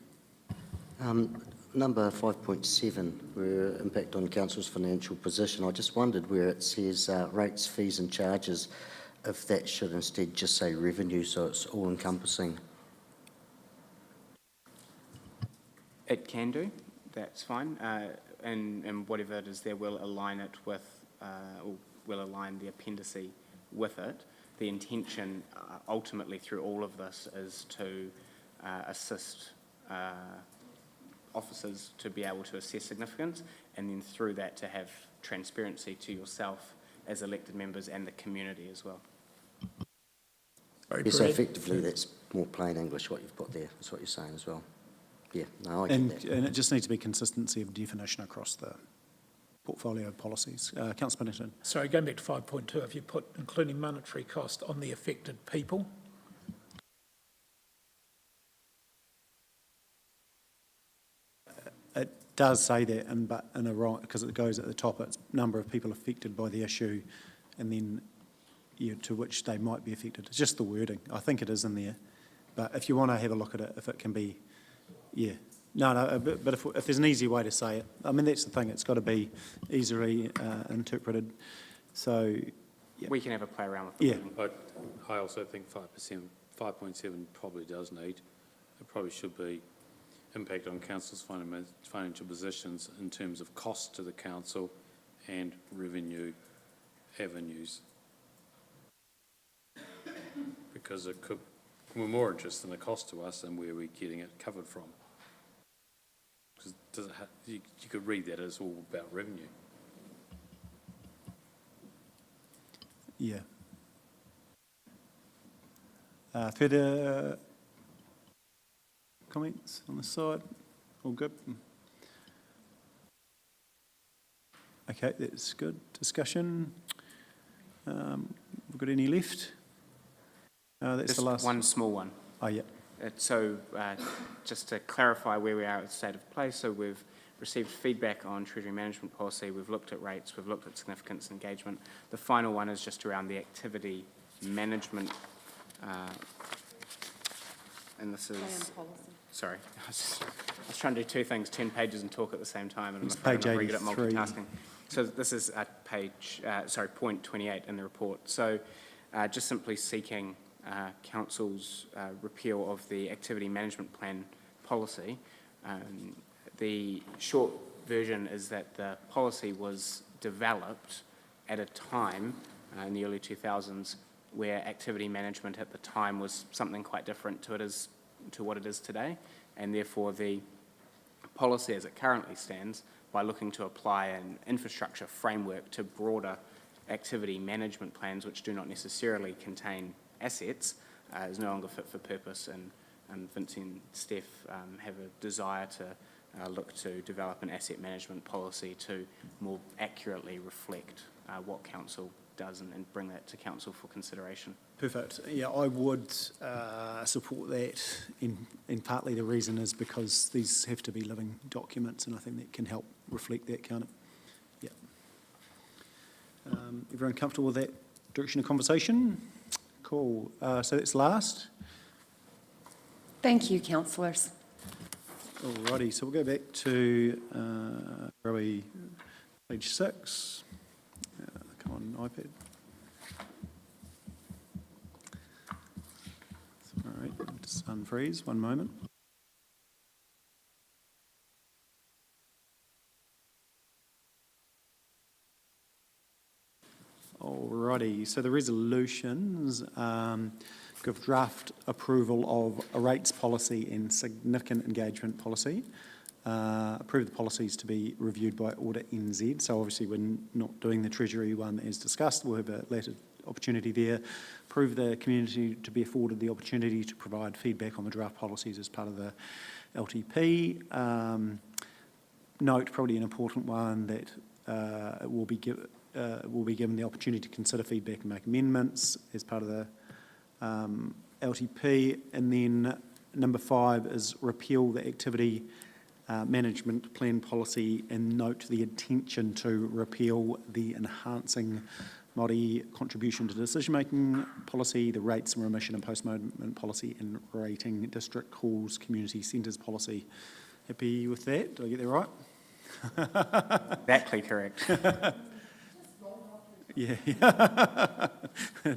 Number 5.7, where impact on council's financial position. I just wondered where it says rates, fees and charges, if that should instead just say revenue, so it's all encompassing. It can do, that's fine. And whatever it is there, we'll align it with, or we'll align the appendice with it. The intention ultimately through all of this is to assist officers to be able to assess significance, and then through that to have transparency to yourself as elected members and the community as well. Yeah, so effectively that's more plain English what you've put there, that's what you're saying as well. Yeah, no, I get that. And it just needs to be consistency of definition across the portfolio of policies. Councillor Piddington. Sorry, going back to 5.2, if you put including monetary cost on the affected people, It does say that, but in a right, because it goes at the top, it's number of people affected by the issue, and then to which they might be affected. It's just the wording. I think it is in there, but if you want to have a look at it, if it can be, yeah. No, but if there's an easy way to say it, I mean, that's the thing, it's got to be easily interpreted. So, yeah. We can have a play around with the Yeah. wording. But I also think 5.7 probably does need, it probably should be impact on council's financial positions in terms of cost to the council and revenue avenues. Because it could, we're more interested in the cost to us than where we're getting it covered from. Because you could read that as all about revenue. Yeah. Further comments on the side? All good? Okay, that's good. Discussion? We've got any left? That's Just the last. one small one. Oh, yeah. So just to clarify where we are at the state of play, so we've received feedback on Treasury Management Policy, we've looked at rates, we've looked at significance and engagement. The final one is just around the activity management, and this is... Sorry, I was trying to do two things, 10 pages and talk at the same time, and I'm It's afraid I'm page not very good at 83. multitasking. So this is at point 28 in the report. So just simply seeking Council's repeal of the Activity Management Plan policy. The short version is that the policy was developed at a time in the early 2000s where activity management at the time was something quite different to what it is today, and therefore the policy as it currently stands, by looking to apply an infrastructure framework to broader activity management plans which do not necessarily contain assets, is no longer fit for purpose, and Vinci and Steph have a desire to look to develop an asset management policy to more accurately reflect what Council does and bring that to Council for consideration. Perfect. Yeah, I would support that. In partly the reason is because these have to be living documents, and I think that can help reflect that, can't it? Yeah. Everyone comfortable with that direction of conversation? Cool. So that's last. Thank you, councillors. Alrighty, so we'll go back to where are we? Page 6. Come on, iPad. All right, just unfreeze, one moment. Alrighty, so the resolutions give draft approval of a rates policy and significant engagement policy. Approve the policies to be reviewed by Audit NZ. So obviously we're not doing the Treasury one as discussed. We'll have a later opportunity there. Approve the community to be afforded the opportunity to provide feedback on the draft policies as part of the LTP. Note, probably an important one, that it will be given the opportunity to consider feedback and make amendments as part of the LTP. And then number 5 is repeal the activity management plan policy, and note the intention to repeal the enhancing Māori contribution to decision-making policy, the rates and remission and post-movement policy, and rating district calls community centres policy. Happy with that? Did I get that right? Exactly correct. Yeah.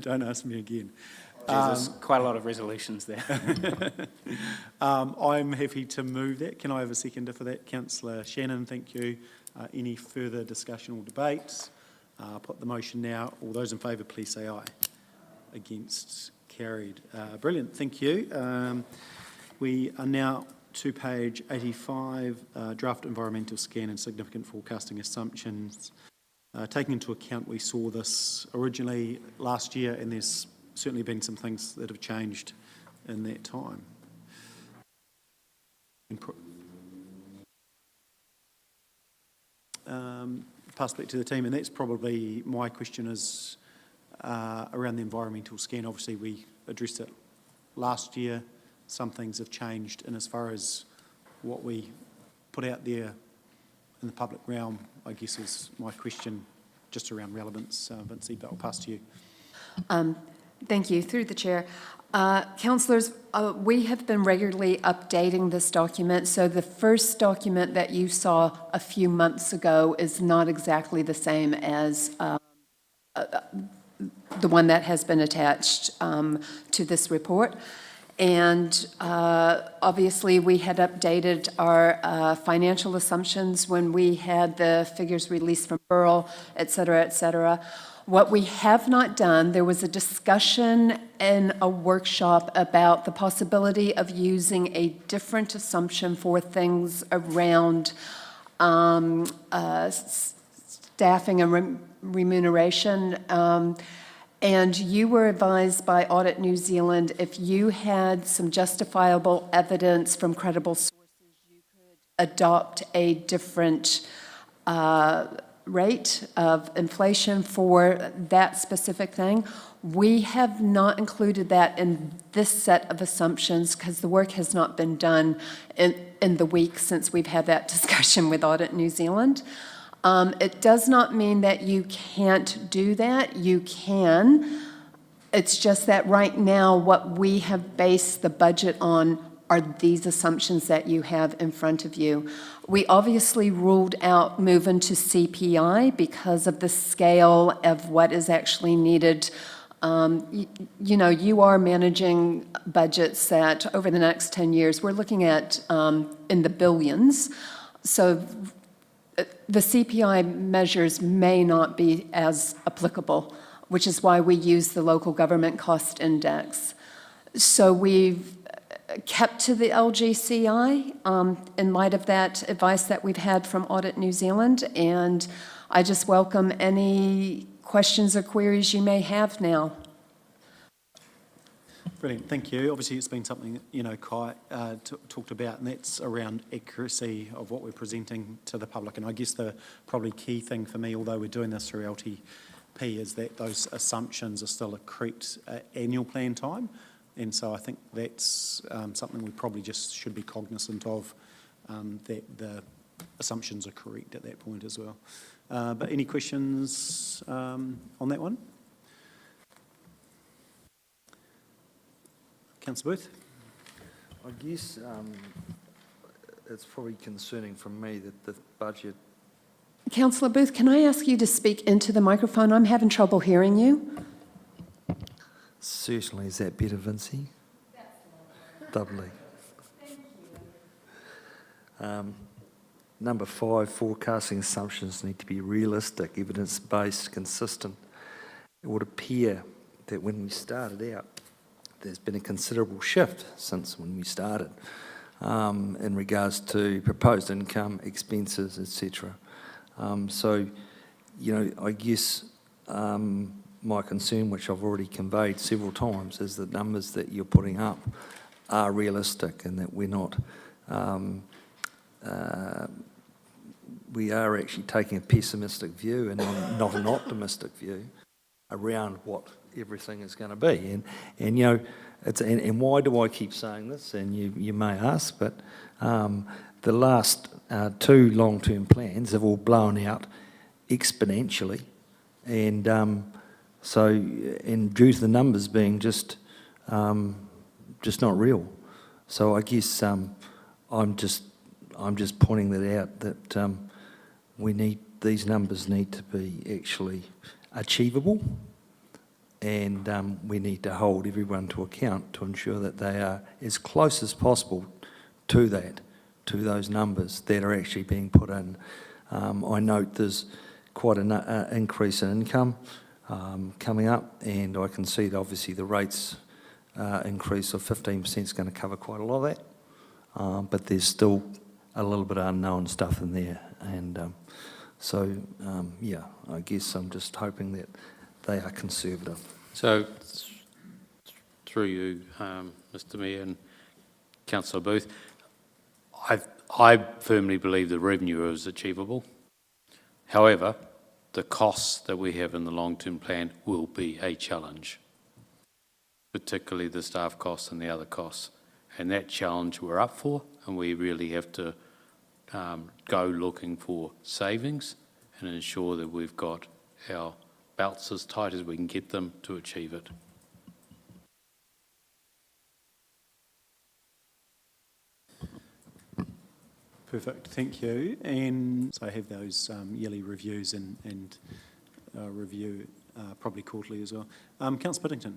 Don't ask me again. There's quite a lot of resolutions there. I'm happy to move that. Can I have a seconder for that? Councillor Shannon, thank you. Any further discussion or debates? I'll put the motion now. All those in favour, please say aye. Against, carried. Brilliant, thank you. We are now to page 85, draft environmental scan and significant forecasting assumptions. Taking into account we saw this originally last year, and there's certainly been some things that have changed in that time. Pass back to the team, and that's probably my question is around the environmental scan. Obviously we addressed it last year. Some things have changed, and as far as what we put out there in the public realm, I guess is my question, just around relevance. Vinci, but I'll pass to you. Thank you. Through the chair. Councillors, we have been regularly updating this document. So the first document that you saw a few months ago is not exactly the same as the one that has been attached to this report. And obviously, we had updated our financial assumptions when we had the figures released from Burrell, et cetera, et cetera. What we have not done, there was a discussion in a workshop about the possibility of using a different assumption for things around staffing and remuneration. And you were advised by Audit New Zealand, if you had some justifiable evidence from credible sources, you could adopt a different rate of inflation for that specific thing. We have not included that in this set of assumptions because the work has not been done in the week since we've had that discussion with Audit New Zealand. It does not mean that you can't do that. You can. It's just that right now what we have based the budget on are these assumptions that you have in front of you. We obviously ruled out moving to CPI because of the scale of what is actually needed. You know, you are managing budgets that over the next 10 years, we're looking at in the billions. So the CPI measures may not be as applicable, which is why we use the local government cost index. So we've kept to the LGCI in light of that advice that we've had from Audit New Zealand, and I just welcome any questions or queries you may have now. Brilliant, thank you. Obviously, it's been something, you know, Kai talked about, and that's around accuracy of what we're presenting to the public. And I guess the probably key thing for me, although we're doing this through LTP, is that those assumptions are still accrued at annual plan time. And so I think that's something we probably just should be cognizant of, that the assumptions are correct at that point as well. But any questions on that one? Councillor Booth? I guess it's probably concerning for me that the budget... Councillor Booth, can I ask you to speak into the microphone? I'm having trouble hearing you. Certainly. Is that better, Vincy? Lovely. Number 5, forecasting assumptions need to be realistic, evidence-based, consistent. It would appear that when we started out, there's been a considerable shift since when we started in regards to proposed income, expenses, etc. So, you know, I guess my concern, which I've already conveyed several times, is that numbers that you're putting up are realistic and that we're not, we are actually taking a pessimistic view and not an optimistic view around what everything is going to be. And you know, and why do I keep saying this? And you may ask, but the last 2 long-term plans have all blown out exponentially, and and due to the numbers being just not real. So I guess I'm just pointing that out, that these numbers need to be actually achievable, and we need to hold everyone to account to ensure that they are as close as possible to those numbers that are actually being put in. I note there's quite an increase in income coming up, and I can see that obviously the rates increase of 15% is going to cover quite a lot of that, but there's still a little bit of unknown stuff in there, and yeah, I guess I'm just hoping that they are conservative. So, through you, Mr Mayor and Councillor Booth, I firmly believe the revenue is achievable. However, the costs that we have in the long-term plan will be a challenge, particularly the staff costs and the other costs. And that challenge we're up for, and we really have to go looking for savings and ensure that we've got our belts as tight as we can get them to achieve it. Perfect, thank you. And so I have those yearly reviews and review probably quarterly as well. Councillor Piddington.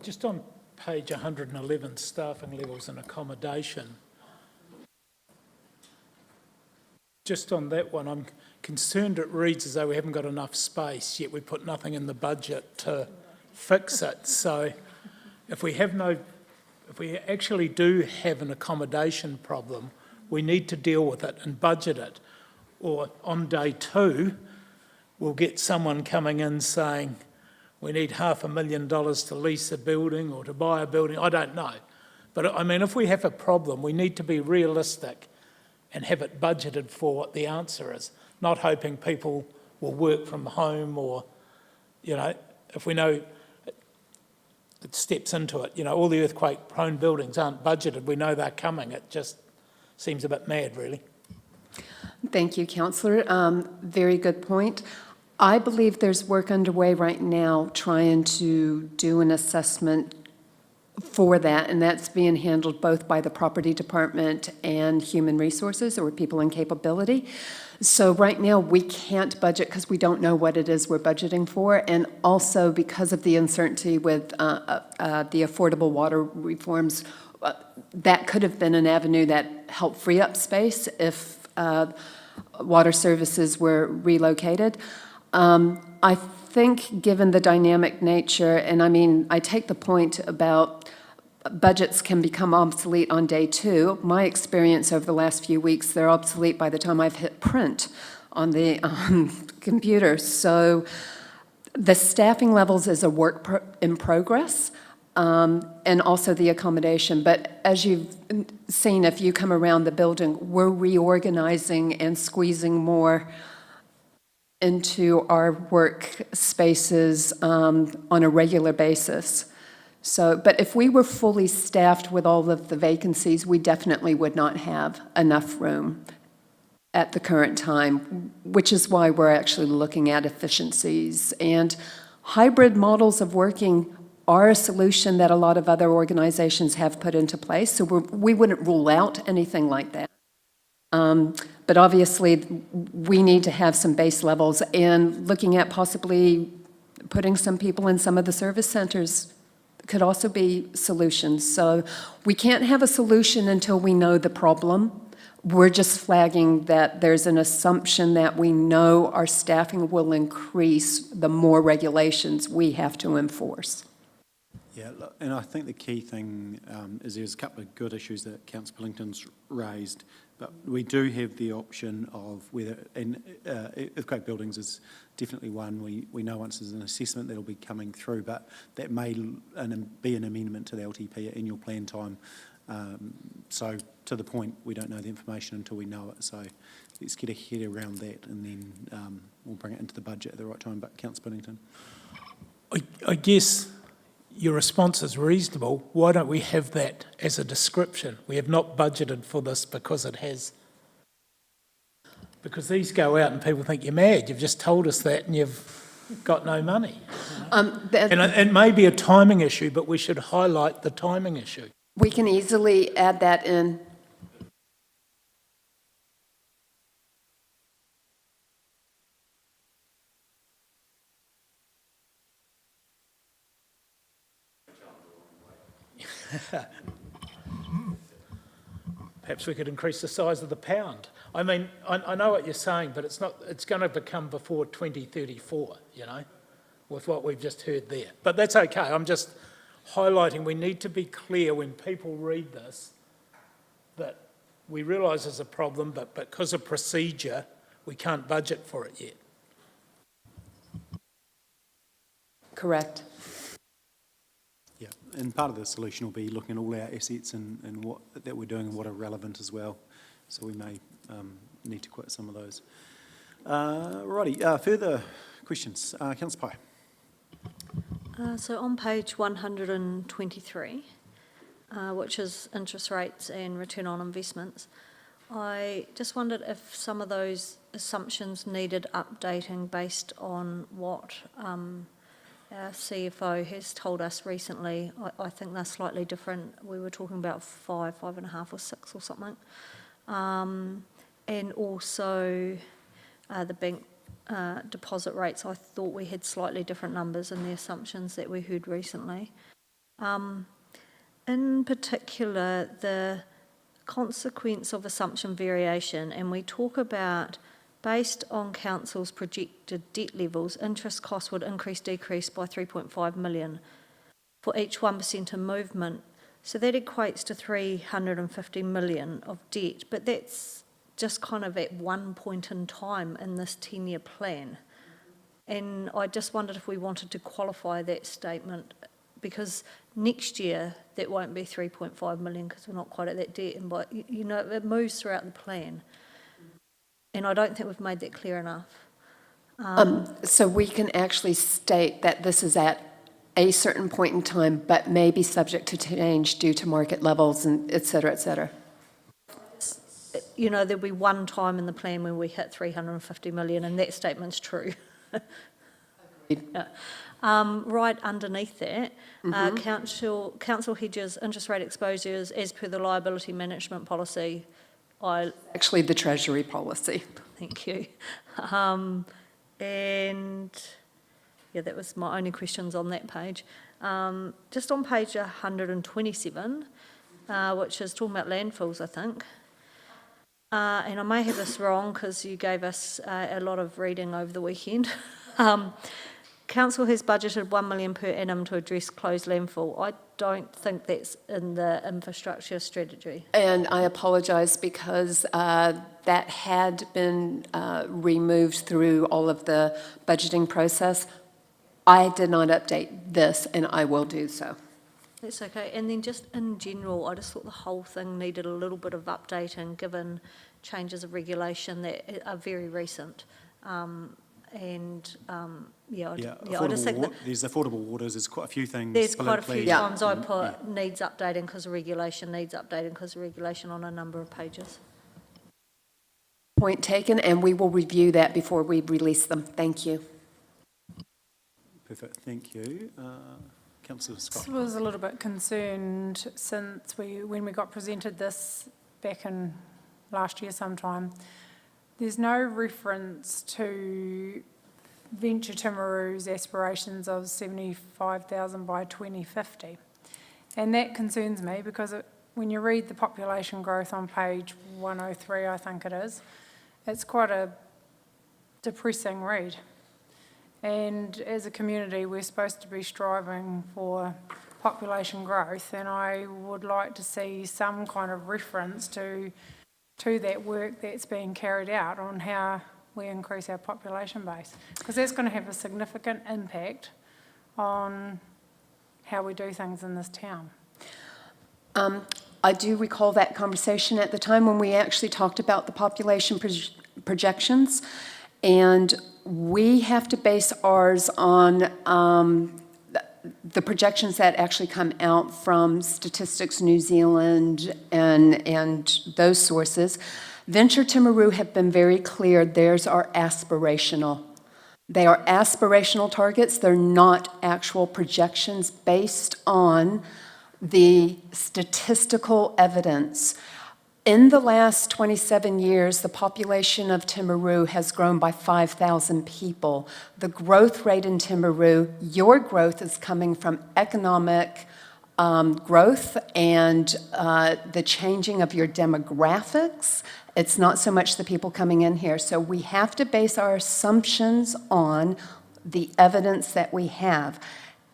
Just on page 111, staffing levels and accommodation. Just on that one, I'm concerned it reads as though we haven't got enough space, yet we put nothing in the budget to fix it. So if we actually do have an accommodation problem, we need to deal with it and budget it. Or on day 2, we'll get someone coming in saying, we need $500,000 to lease a building or to buy a building, I don't know. But I mean, if we have a problem, we need to be realistic and have it budgeted for what the answer is, not hoping people will work from home or, you know, if we know it steps into it. You know, all the earthquake-prone buildings aren't budgeted. We know they're coming. It just seems a bit mad, really. Thank you, Councillor. Very good point. I believe there's work underway right now trying to do an assessment for that, and that's being handled both by the Property Department and Human Resources, or People and Capability. So right now, we can't budget because we don't know what it is we're budgeting for, and also because of the uncertainty with the affordable water reforms, that could have been an avenue that helped free up space if water services were relocated. I think given the dynamic nature, and I mean, I take the point about budgets can become obsolete on day 2. My experience over the last few weeks, they're obsolete by the time I've hit print on the computer. So the staffing levels is a work in progress, and also the accommodation. But as you've seen, if you come around the building, we're reorganizing and squeezing more into our work spaces on a regular basis. So, but if we were fully staffed with all of the vacancies, we definitely would not have enough room at the current time, which is why we're actually looking at efficiencies. And hybrid models of working are a solution that a lot of other organizations have put into place, so we wouldn't rule out anything like that. But obviously, we need to have some base levels, and looking at possibly putting some people in some of the service centers could also be solutions. So we can't have a solution until we know the problem. We're just flagging that there's an assumption that we know our staffing will increase the more regulations we have to enforce. Yeah, look, and I think the key thing is there's a couple of good issues that Councillor Pillington's raised, but we do have the option of whether, and earthquake buildings is definitely one. We know once there's an assessment that'll be coming through, but that may be an amendment to the LTP at annual plan time. So to the point, we don't know the information until we know it. So let's get a head around that, and then we'll bring it into the budget at the right time. But Councillor Pillington. I guess your response is reasonable. Why don't we have that as a description? We have not budgeted for this because it has. Because these go out and people think you're mad. You've just told us that and you've got no money. And it may be a timing issue, but we should highlight the timing issue. We can easily add that in. Perhaps we could increase the size of the pound. I mean, I know what you're saying, but it's not. It's going to become before 2034, you know, with what we've just heard there. But that's okay. I'm just highlighting we need to be clear when people read this that we realise there's a problem, but because of procedure, we can't budget for it yet. Correct. Yeah, and part of the solution will be looking at all our assets and what that we're doing and what are relevant as well. So we may need to quit some of those. Righty, further questions? Councillor Pye. So on page 123, which is interest rates and return on investments, I just wondered if some of those assumptions needed updating based on what our CFO has told us recently. I think they're slightly different. We were talking about 5.5 or 6 or something. And also the bank deposit rates, I thought we had slightly different numbers in the assumptions that we heard recently. in particular, the consequence of assumption variation, and we talk about, based on council's projected debt levels, interest costs would decrease by 3.5 million for each 1% of movement. So that equates to 350 million of debt, but that's just kind of at one point in time in this 10-year plan. And I just wondered if we wanted to qualify that statement, because next year that won't be 3.5 million because we're not quite at that debt, and but you know, it moves throughout the plan. And I don't think we've made that clear enough. So we can actually state that this is at a certain point in time, but may be subject to change due to market levels and et cetera, et cetera. You know, there'll be one time in the plan when we hit 350 million, and that statement's true. Yeah. Right underneath that, council hedges interest rate exposures as per the liability management policy. Actually, the Treasury policy. Thank you. And yeah, that was my only questions on that page. Just on page 127, which is talking about landfills, I think. And I may have this wrong because you gave us a lot of reading over the weekend. Council has budgeted 1 million per annum to address closed landfill. I don't think that's in the infrastructure strategy. And I apologise because that had been removed through all of the budgeting process. I did not update this, and I will do so. That's okay. And then just in general, I just thought the whole thing needed a little bit of updating given changes of regulation that are very recent. Yeah, I just think that There's affordable waters, there's quite a few things. there's quite a few politically- times I put needs updating because of regulation, needs updating because of regulation on a number of pages. Point taken, and we will review that before we release them. Thank you. Perfect, thank you. Councillor Scott. I was a little bit concerned since when we got presented this back in last year sometime, there's no reference to Venture Timaru's aspirations of 75,000 by 2050. And that concerns me because when you read the population growth on page 103, I think it is, it's quite a depressing read. And as a community, we're supposed to be striving for population growth, and I would like to see some kind of reference to that work that's being carried out on how we increase our population base, because that's going to have a significant impact on how we do things in this town. I do recall that conversation at the time when we actually talked about the population projections, and we have to base ours on the projections that actually come out from Statistics New Zealand and those sources. Venture Timaru have been very clear, theirs are aspirational. They are aspirational targets, they're not actual projections based on the statistical evidence. In the last 27 years, the population of Timaru has grown by 5,000 people. The growth rate in Timaru, your growth is coming from economic growth and the changing of your demographics. It's not so much the people coming in here. So we have to base our assumptions on the evidence that we have.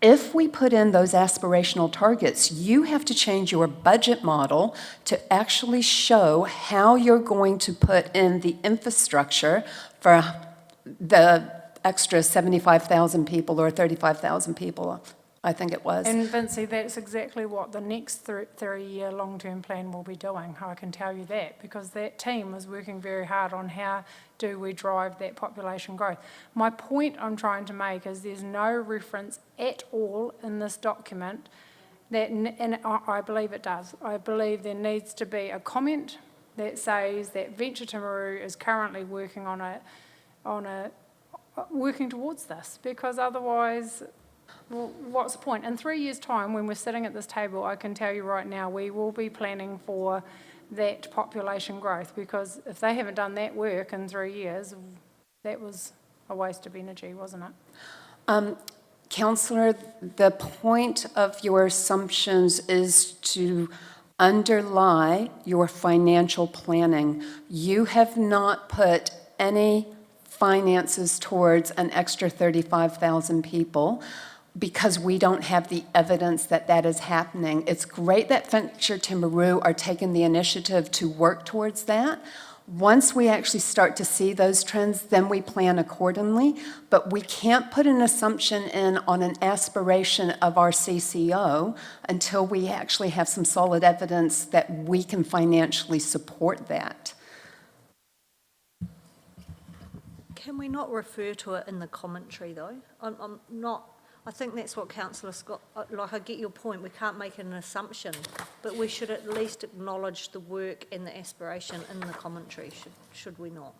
If we put in those aspirational targets, you have to change your budget model to actually show how you're going to put in the infrastructure for the extra 75,000 people or 35,000 people, I think it was. And Vincy, that's exactly what the next three-year long-term plan will be doing, I can tell you that, because that team is working very hard on how do we drive that population growth. My point I'm trying to make is there's no reference at all in this document that, and I believe it does, I believe there needs to be a comment that says that Venture Timaru is currently working working towards this, because otherwise, well, what's the point? In 3 years' time, when we're sitting at this table, I can tell you right now, we will be planning for that population growth, because if they haven't done that work in 3 years, that was a waste of energy, wasn't it? Councillor, the point of your assumptions is to underlie your financial planning. You have not put any finances towards an extra 35,000 people because we don't have the evidence that that is happening. It's great that Fincher Timaru are taking the initiative to work towards that. Once we actually start to see those trends, then we plan accordingly. But we can't put an assumption in on an aspiration of our CCO until we actually have some solid evidence that we can financially support that. Can we not refer to it in the commentary, though? I'm not, I think that's what Councillor Scott, like, I get your point, we can't make an assumption, but we should at least acknowledge the work and the aspiration in the commentary, should we not?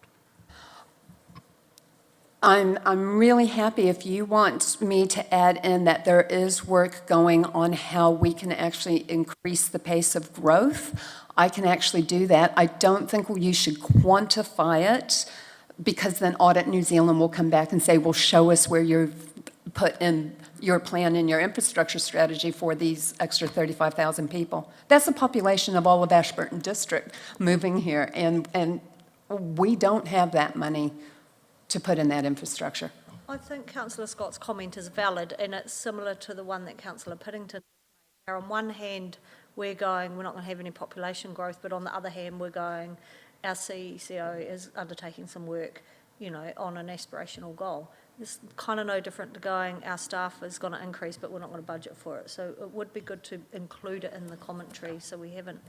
I'm really happy if you want me to add in that there is work going on how we can actually increase the pace of growth. I can actually do that. I don't think you should quantify it, because then Audit New Zealand will come back and say, well, show us where you've put in your plan and your infrastructure strategy for these extra 35,000 people. That's the population of all of Ashburton District moving here, and we don't have that money to put in that infrastructure. I think Councillor Scott's comment is valid, and it's similar to the one that Councillor Piddington made. On one hand, we're going, we're not going to have any population growth, but on the other hand, we're going, our CCO is undertaking some work, you know, on an aspirational goal. It's kind of no different to going, our staff is going to increase, but we're not going to budget for it. So it would be good to include it in the commentary, so we haven't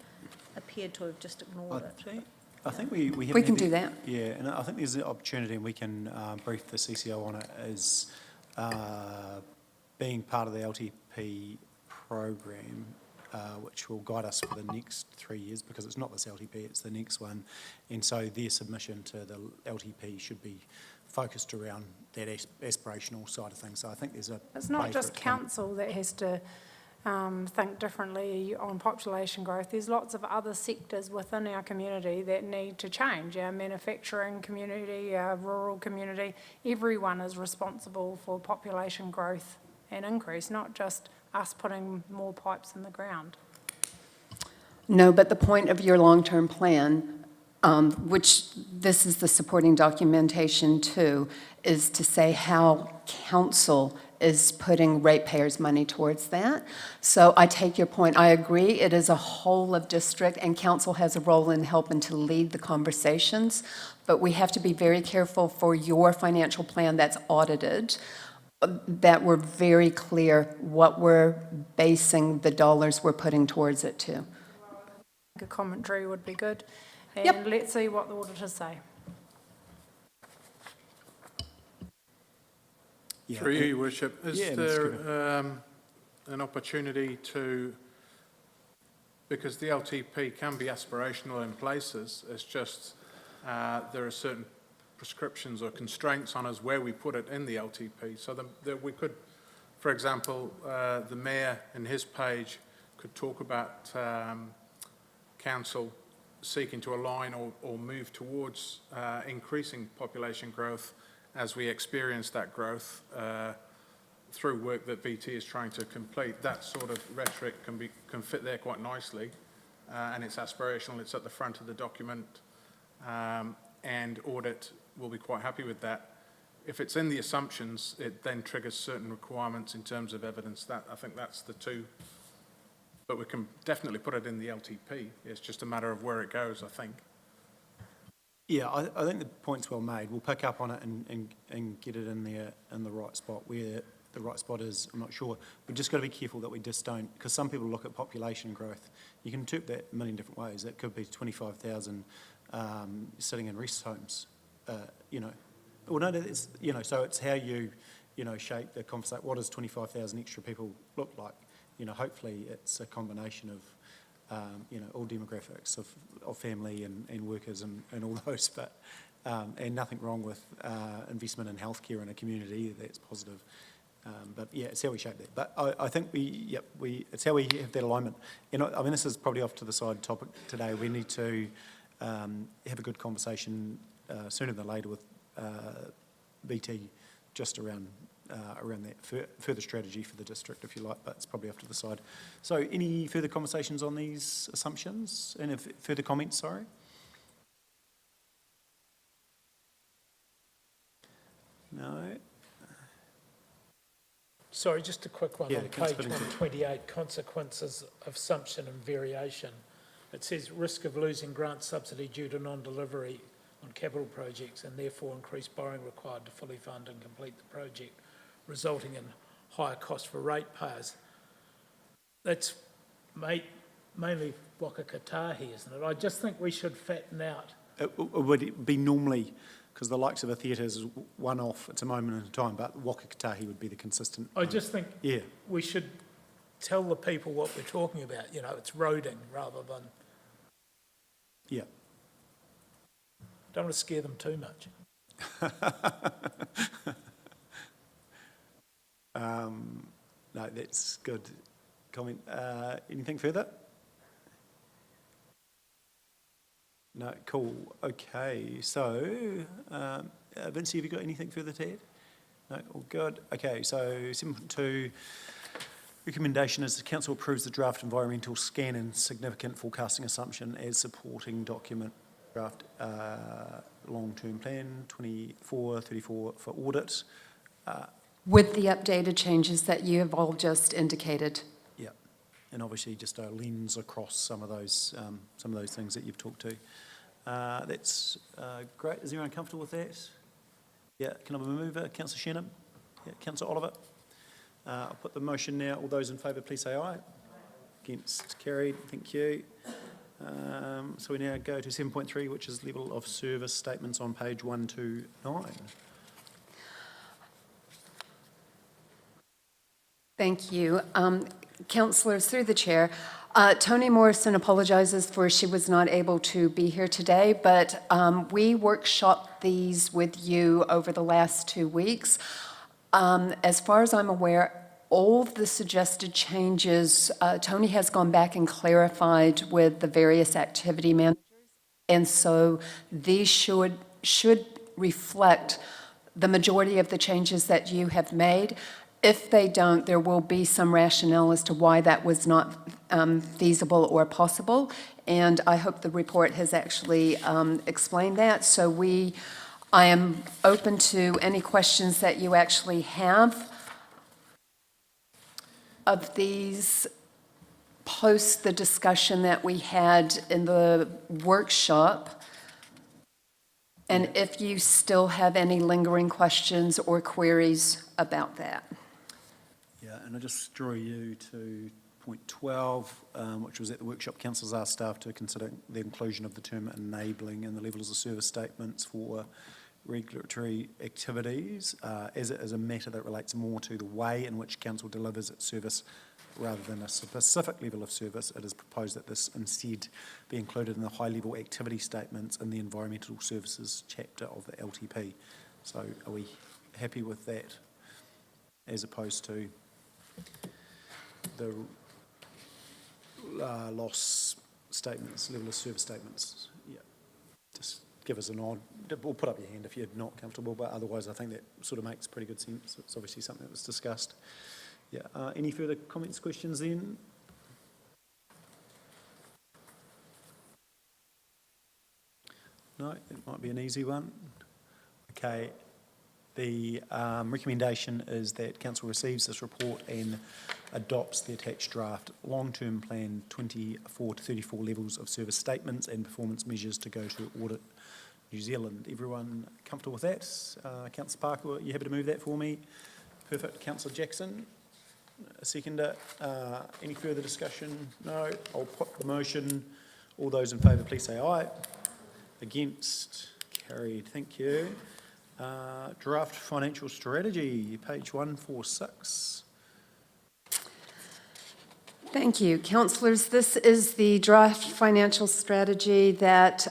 appeared to have just ignored it. I think we haven't We can had do the- that. Yeah, and I think there's an opportunity, and we can brief the CCO on it, as being part of the LTP program, which will guide us for the next 3 years, because it's not this LTP, it's the next one. And so their submission to the LTP should be focused around that aspirational side of things. So I think there's a... It's way not for just it to come. council that has to think differently on population growth. There's lots of other sectors within our community that need to change. Our manufacturing community, our rural community, everyone is responsible for population growth and increase, not just us putting more pipes in the ground. No, but the point of your long-term plan, which this is the supporting documentation too, is to say how council is putting ratepayers' money towards that. So I take your point. I agree, it is a whole of district, and council has a role in helping to lead the conversations, but we have to be very careful for your financial plan that's audited, that we're very clear what we're basing the dollars we're putting towards it to. A commentary would be good. And Yep. let's see what the auditors say. Yeah, Through you, Your Worship, is Yeah, Mr. there an opportunity to, because the LTP can be aspirational in places, it's just there are certain prescriptions or constraints on us where we put it in the LTP. So that we could, for example, the Mayor in his page could talk about council seeking to align or move towards increasing population growth as we experience that growth through work that VT is trying to complete. That sort of rhetoric can fit there quite nicely, and it's aspirational, it's at the front of the document, and audit will be quite happy with that. If it's in the assumptions, it then triggers certain requirements in terms of evidence. That I think that's the two. But we can definitely put it in the LTP. It's just a matter of where it goes, I think. Yeah, I think the point's well made. We'll pick up on it and get it in there in the right spot. Where the right spot is, I'm not sure. We've just got to be careful that we just don't, because some people look at population growth. You can interpret that a million different ways. It could be 25,000 sitting in rest homes, you know. Well, no, it's, you know, so it's how you know, shape the conversation. What does 25,000 extra people look like? You know, hopefully it's a combination of, you know, all demographics of family and workers and all those, but, and nothing wrong with investment in healthcare in a community, that's positive. But yeah, it's how we shape that. But I think it's how we have that alignment. You know, I mean, this is probably off to the side topic today. We need to have a good conversation sooner than later with BT just around around that further strategy for the district, if you like, but it's probably off to the side. So any further conversations on these assumptions? Any further comments, sorry? No? Sorry, just a quick one Yeah, on Councillor page Whittington. 128, consequences of assumption and variation. It says risk of losing grant subsidy due to non-delivery on capital projects and therefore increased borrowing required to fully fund and complete the project, resulting in higher costs for ratepayers. That's mainly Waka Kotahi, isn't it? I just think we should fatten out. It would be normally, because the likes of a theatre is one-off, it's a moment in time, but Waka Kotahi would be the consistent. I just think Yeah, we should tell the people what we're talking about. You know, it's roading rather than, yeah. don't want to scare them too much. No, that's good comment. Anything further? No, cool. Okay, so Vince, have you got anything further to add? No, all good. Okay, so 7.2, recommendation is the council approves the draft environmental scan and significant forecasting assumption as supporting document. Draft long-term plan 24-34 for audit. With the updated changes that you have all just indicated. Yeah, and obviously just a lens across some of those things that you've talked to. That's great. Is everyone comfortable with that? Yeah, can I have a mover? Councillor Shannon? Yeah, Councillor Oliver? I'll put the motion now. All those in favour, please say aye. Against, carried. Thank you. So we now go to 7.3, which is level of service statements on page 129. Thank you. Councillors, through the chair, Toni Morrison apologises for she was not able to be here today, but we workshopped these with you over the last 2 weeks. As far as I'm aware, all of the suggested changes, Toni has gone back and clarified with the various activity managers, and so these should reflect the majority of the changes that you have made. If they don't, there will be some rationale as to why that was not feasible or possible, and I hope the report has actually explained that. So I am open to any questions that you actually have of these post the discussion that we had in the workshop. And if you still have any lingering questions or queries about that. Yeah, and I just draw you to point 12, which was at the workshop. Councillors asked staff to consider the inclusion of the term enabling in the levels of service statements for regulatory activities, as it is a matter that relates more to the way in which council delivers its service rather than a specific level of service. It is proposed that this instead be included in the high-level activity statements in the environmental services chapter of the LTP. So are we happy with that as opposed to the loss statements, level of service statements? Yeah, just give us a nod. Or put up your hand if you're not comfortable, but otherwise I think that sort of makes pretty good sense. It's obviously something that was discussed. Yeah, any further comments, questions then? No, it might be an easy one. Okay, the recommendation is that council receives this report and adopts the attached draft long-term plan 24 to 34 levels of service statements and performance measures to go to Audit New Zealand. Everyone comfortable with that? Councillor Parker, are you happy to move that for me? Perfect. Councillor Jackson, a seconder. Any further discussion? No. I'll put the motion. All those in favour, please say aye. Against? Carried. Thank you. Draft financial strategy, page 146. Thank you. Councillors, this is the draft financial strategy that,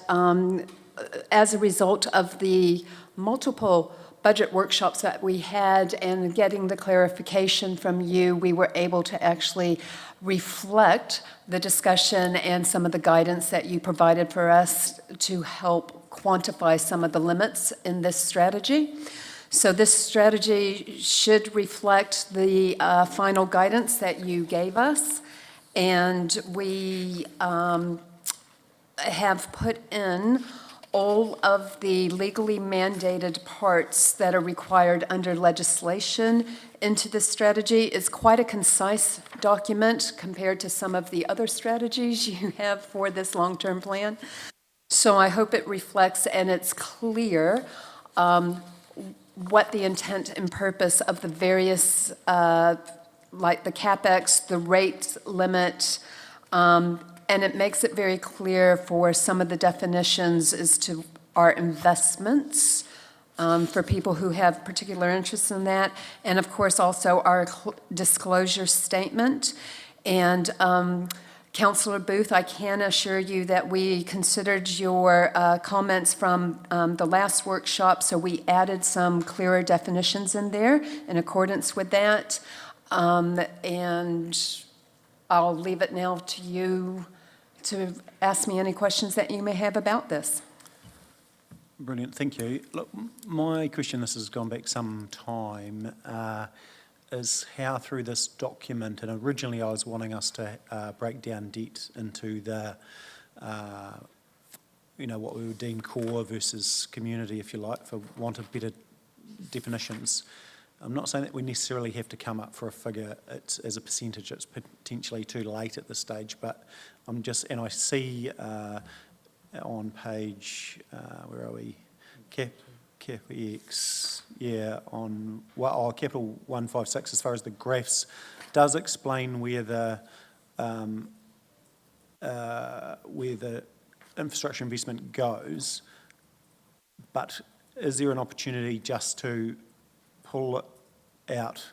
as a result of the multiple budget workshops that we had and getting the clarification from you, we were able to actually reflect the discussion and some of the guidance that you provided for us to help quantify some of the limits in this strategy. So this strategy should reflect the final guidance that you gave us, and we have put in all of the legally mandated parts that are required under legislation into this strategy. It's quite a concise document compared to some of the other strategies you have for this long-term plan. So I hope it reflects and it's clear what the intent and purpose of the various, like the CapEx, the rate limit, and it makes it very clear for some of the definitions as to our investments for people who have particular interests in that, and of course also our disclosure statement. And Councillor Booth, I can assure you that we considered your comments from the last workshop, so we added some clearer definitions in there in accordance with that. And I'll leave it now to you to ask me any questions that you may have about this. Brilliant, thank you. Look, my question, this has gone back some time, is how through this document, and originally I was wanting us to break down debt into the, what we would deem core versus community, if you like, for want of better definitions. I'm not saying that we necessarily have to come up for a figure as a percentage. It's potentially too late at this stage, but and I see on page, where are we? CapEx, yeah, on, Capital 156, as far as the graphs, does explain where the infrastructure investment goes, but is there an opportunity just to pull it out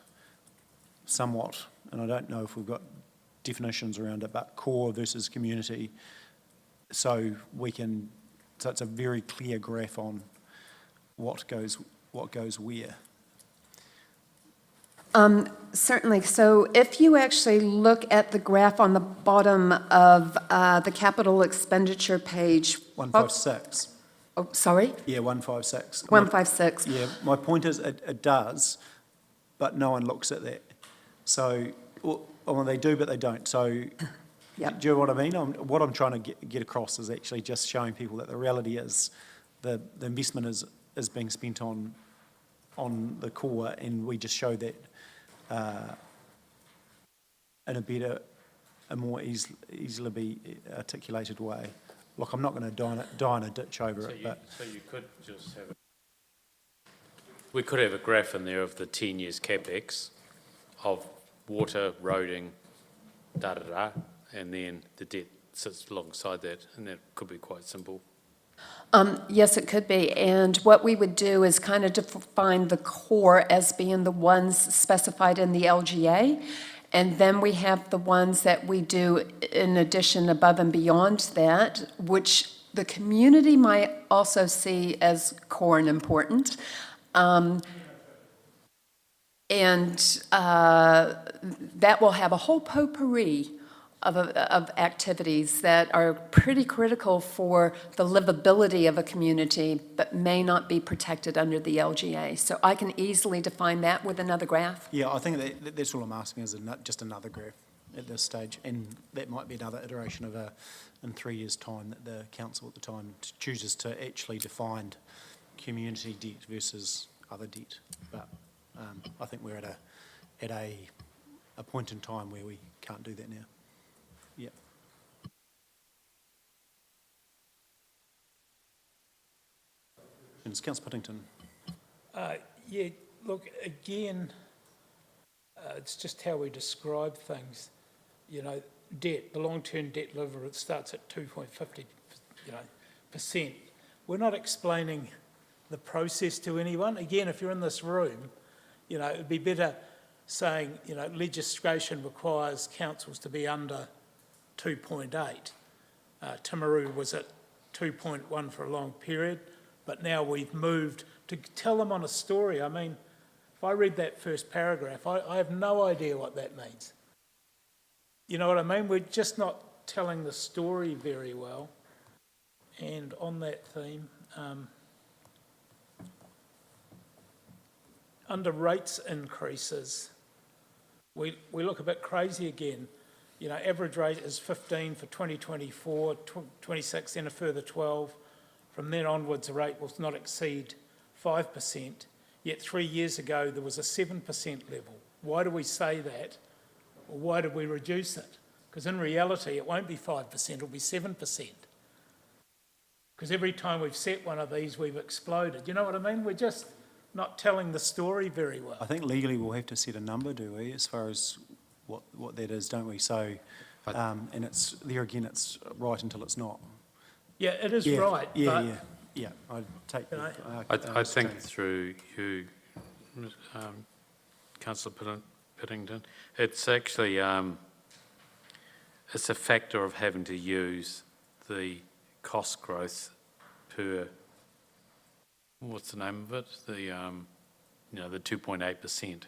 somewhat, and I don't know if we've got definitions around it, but core versus community, so it's a very clear graph on what goes where. Certainly. So if you actually look at the graph on the bottom of the capital expenditure page. 156. Oh, sorry? Yeah, 156. 156. Yeah, my point is it does, but no one looks at that. So, well, they do, but they don't. So, Yep. Do you know what I mean? What I'm trying to get across is actually just showing people that the reality is the investment is being spent on the core, and we just show that in a better, a more easily be articulated way. Look, I'm not going to die in a ditch over it, but... So you could just have we could have a graph in there of the 10 years CapEx of water, roading, da-da-da, and then the debt sits alongside that, and that could be quite simple. Yes, it could be. And what we would do is kind of define the core as being the ones specified in the LGA. And then we have the ones that we do in addition above and beyond that, which the community might also see as core and important. That will have a whole potpourri of activities that are pretty critical for the livability of a community, but may not be protected under the LGA. So I can easily define that with another graph. Yeah, I think that's all I'm asking is just another graph at this stage, and that might be another iteration of in 3 years' time that the council at the time chooses to actually define community debt versus other debt. But I think we're at a point in time where we can't do that now. Yeah. And it's Councillor Puttington. Yeah, look, again, it's just how we describe things. You know, debt, the long-term debt level, it starts at 2.50%. We're not explaining the process to anyone. Again, if you're in this room, it'd be better saying, legislation requires councils to be under 2.8. Timaru was at 2.1 for a long period, but now we've moved to tell them on a story. I mean, if I read that first paragraph, I have no idea what that means. You know what I mean? We're just not telling the story very well. And on that theme, under rates increases, we look a bit crazy again. You know, average rate is 15 for 2024, 26, then a further 12. From then onwards, the rate will not exceed 5%. Yet 3 years ago, there was a 7% level. Why do we say that? Or why did we reduce it? Because in reality, it won't be 5%, it'll be 7%. Because every time we've set one of these, we've exploded. You know what I mean? We're just not telling the story very well. I think legally we'll have to set a number, do we, as far as what that is, don't we? So, and it's, there again, it's right until it's not. Yeah, it is Yeah, right, Yeah, but yeah, I take You know, I think through you, Councillor Pittington, it's actually, it's a factor of having to use the cost growth per, what's the name of it? The, you know, the 2.8%.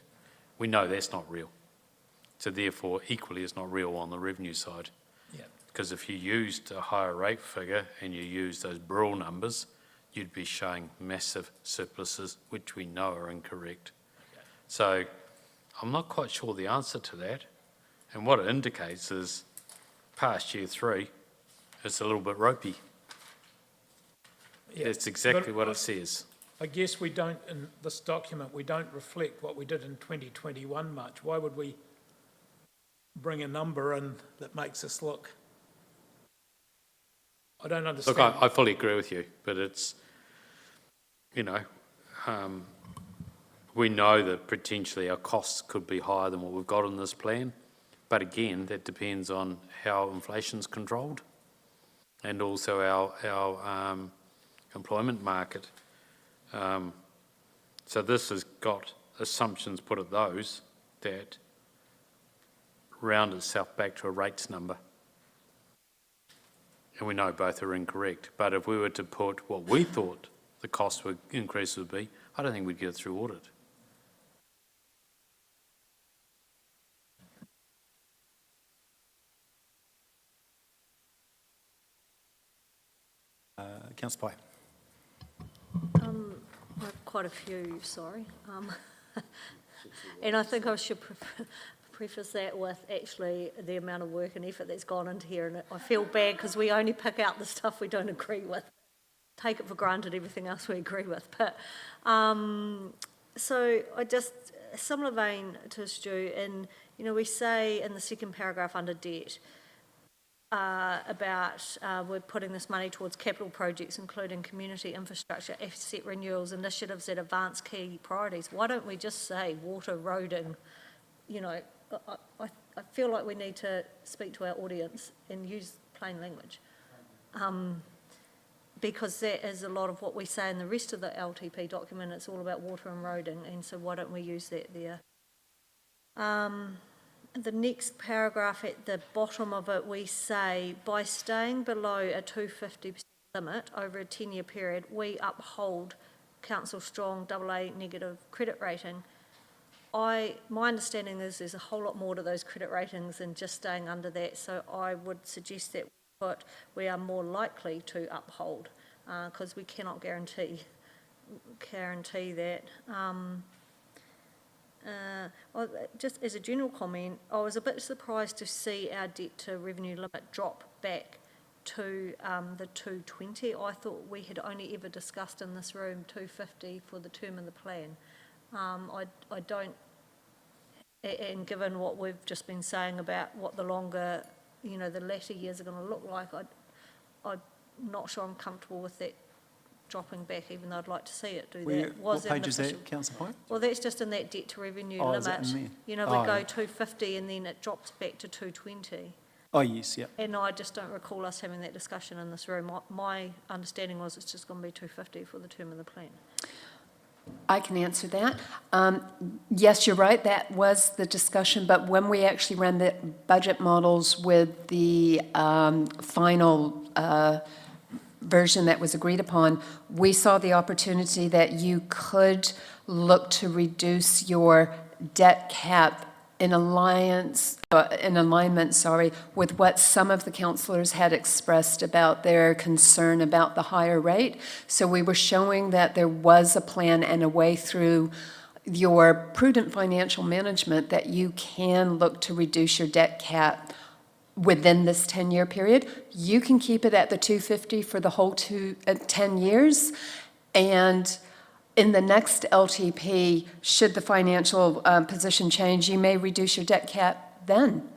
We know that's not real. So therefore, equally, it's not real on the revenue side. yeah. Because if you used a higher rate figure and you used those Burrell numbers, you'd be showing massive surpluses, which we know are incorrect. So I'm not quite sure the answer to that. And what it indicates is past year 3, it's a little bit ropey. Yeah. That's exactly But what it says. I guess we don't, in this document, we don't reflect what we did in 2021 much. Why would we bring a number in that makes us look? I don't understand. Look, I fully agree with you, but it's, you know, we know that potentially our costs could be higher than what we've got in this plan. But again, that depends on how inflation's controlled and also our employment market. So this has got assumptions put at those that round itself back to a rates number. And we know both are incorrect. But if we were to put what we thought the cost increase would be, I don't think we'd get it through audit. Councillor Pye. I have quite a few, sorry. And I think I should preface that with actually the amount of work and effort that's gone into here, and I feel bad because we only pick out the stuff we don't agree with. Take it for granted, everything else we agree with. But so I just, similar vein to Stu, and you know, we say in the second paragraph under debt about we're putting this money towards capital projects, including community infrastructure, asset renewals, initiatives that advance key priorities. Why don't we just say water, roading? You know, I feel like we need to speak to our audience and use plain language. Because that is a lot of what we say in the rest of the LTP document. It's all about water and roading, and so why don't we use that there? The next paragraph at the bottom of it, we say, by staying below a 250% limit over a 10-year period, we uphold Council Strong AA negative credit rating. My understanding is there's a whole lot more to those credit ratings than just staying under that, so I would suggest that we are more likely to uphold, because we cannot guarantee that. Well, just as a general comment, I was a bit surprised to see our debt to revenue limit drop back to the 220. I thought we had only ever discussed in this room 250 for the term of the plan. I don't, and given what we've just been saying about what the longer, you know, the latter years are going to look like, I'm not sure I'm comfortable with that dropping back, even though I'd like to see it do that. What page is that, Councillor Pye? Well, that's just in that debt to revenue Oh, is that limit. in there? You know, we go 250 and then it drops back to 220. Oh, yes, yeah. And I just don't recall us having that discussion in this room. My understanding was it's just going to be 250 for the term of the plan. I can answer that. Yes, you're right, that was the discussion, but when we actually ran the budget models with the final version that was agreed upon, we saw the opportunity that you could look to reduce your debt cap in alignment, with what some of the councillors had expressed about their concern about the higher rate. So we were showing that there was a plan and a way through your prudent financial management, that you can look to reduce your debt cap within this 10-year period. You can keep it at the 250 for the whole 10 years, and in the next LTP, should the financial position change, you may reduce your debt cap then.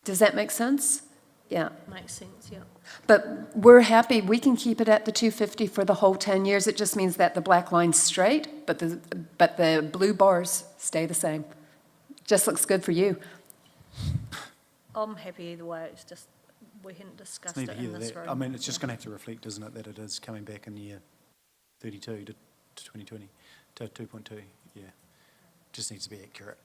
Does that make sense? Yeah. Makes sense, yeah. But we're happy, we can keep it at the 250 for the whole 10 years. It just means that the black line's straight, but the blue bars stay the same. Just looks good for you. I'm happy either way, it's just, we hadn't discussed It's it neither in here this nor room. there. I mean, it's just going to have to reflect, isn't it, that it is coming back in year 32 to 2020, to 2.2, yeah. Just needs to be accurate.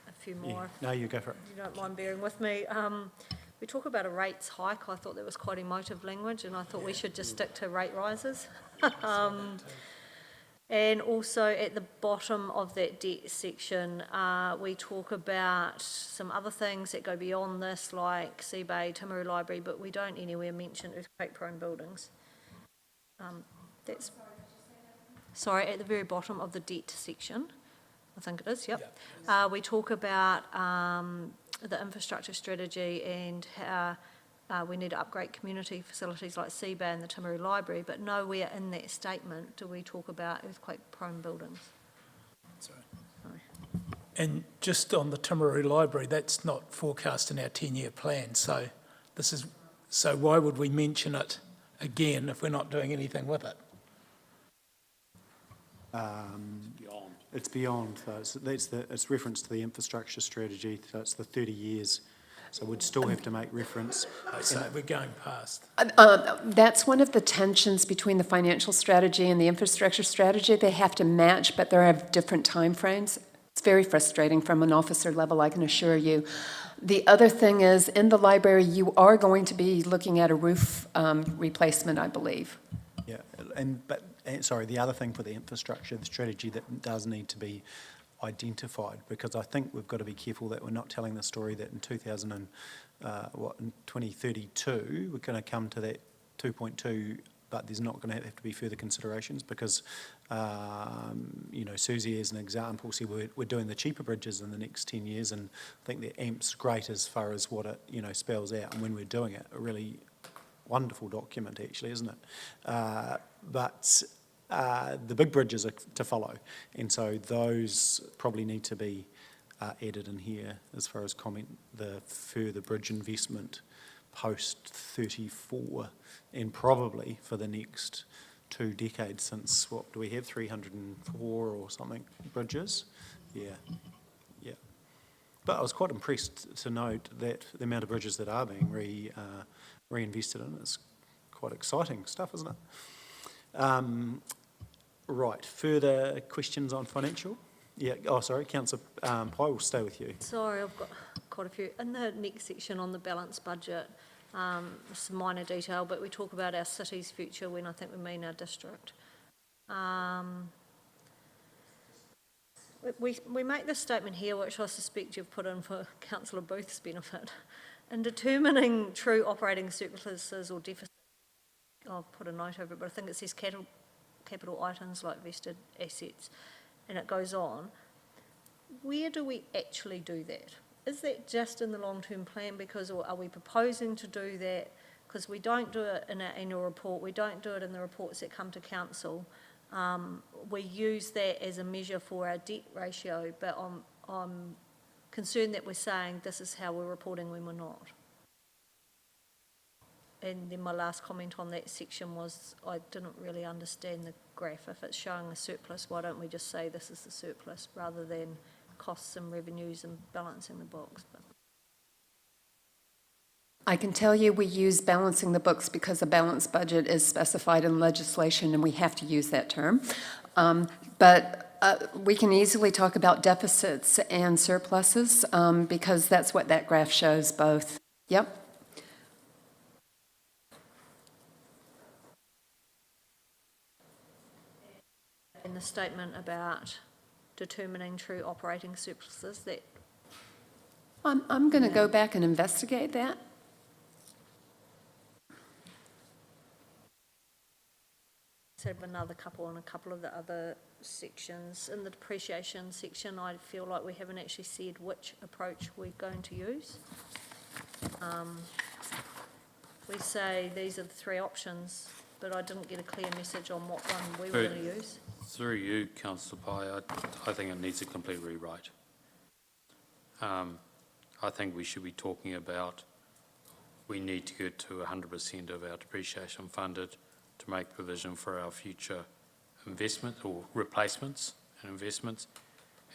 A few Yeah. more. No, you go for it. If you don't mind bearing with me. We talk about a rates hike. I thought that was quite emotive language, and I thought we should just stick to rate rises. And also at the bottom of that debt section, we talk about some other things that go beyond this, like Sea Bay, Timaru Library, but we don't anywhere mention earthquake-prone buildings. Sorry, at the very bottom of the debt section. I think it is, yep. We talk about the infrastructure strategy and how we need to upgrade community facilities like Sea Bay and the Timaru Library, but nowhere in that statement do we talk about earthquake-prone buildings. Sorry. And just on the Timaru Library, that's not forecast in our 10-year plan, so so why would we mention it again if we're not doing anything with it? It's beyond, though. It's reference to the infrastructure strategy, so it's the 30 years. So we'd still have to make reference. So we're going past. That's one of the tensions between the financial strategy and the infrastructure strategy. They have to match, but they have different timeframes. It's very frustrating from an officer level, I can assure you. The other thing is, in the library, you are going to be looking at a roof replacement, I believe. Yeah, sorry, the other thing for the infrastructure, the strategy that does need to be identified, because I think we've got to be careful that we're not telling the story that in 2032, we're going to come to that 2.2, but there's not going to have to be further considerations because, Susie, as an example, see, we're doing the cheaper bridges in the next 10 years, and I think the AMP's great as far as what it, spells out, and when we're doing it, a really wonderful document, actually, isn't it? But the big bridges are to follow, and so those probably need to be added in here as far as the further bridge investment post 34, and probably for the next 2 decades, since what do we have, 304 or something bridges? Yeah. But I was quite impressed to note that the amount of bridges that are being reinvested in is quite exciting stuff, isn't it? Right, further questions on financial? Yeah, Councillor Pye, will stay with you. Sorry, I've got quite a few. In the next section on the balanced budget, it's a minor detail, but we talk about our city's future when I think we mean our district. We make this statement here, which I suspect you've put in for Councillor Booth's benefit. In determining true operating surpluses or deficits, I'll put a note over it, but I think it says capital items like vested assets, and it goes on. Where do we actually do that? Is that just in the long-term plan, or are we proposing to do that? Because we don't do it in our annual report, we don't do it in the reports that come to council. We use that as a measure for our debt ratio, but I'm concerned that we're saying this is how we're reporting when we're not. And then my last comment on that section was I didn't really understand the graph. If it's showing a surplus, why don't we just say this is the surplus rather than costs and revenues and balancing the books? I can tell you we use balancing the books because a balanced budget is specified in legislation and we have to use that term. But we can easily talk about deficits and surpluses because that's what that graph shows both. Yep. In the statement about determining true operating surpluses, that I'm going to go back and investigate that. sort of another couple in a couple of the other sections. In the depreciation section, I feel like we haven't actually said which approach we're going to use. We say these are the three options, but I didn't get a clear message on what one we were going to use. Through you, councillor Pye, I think it needs a complete rewrite. I think we should be talking about we need to get to 100% of our depreciation funded to make provision for our future investment or replacements and investments,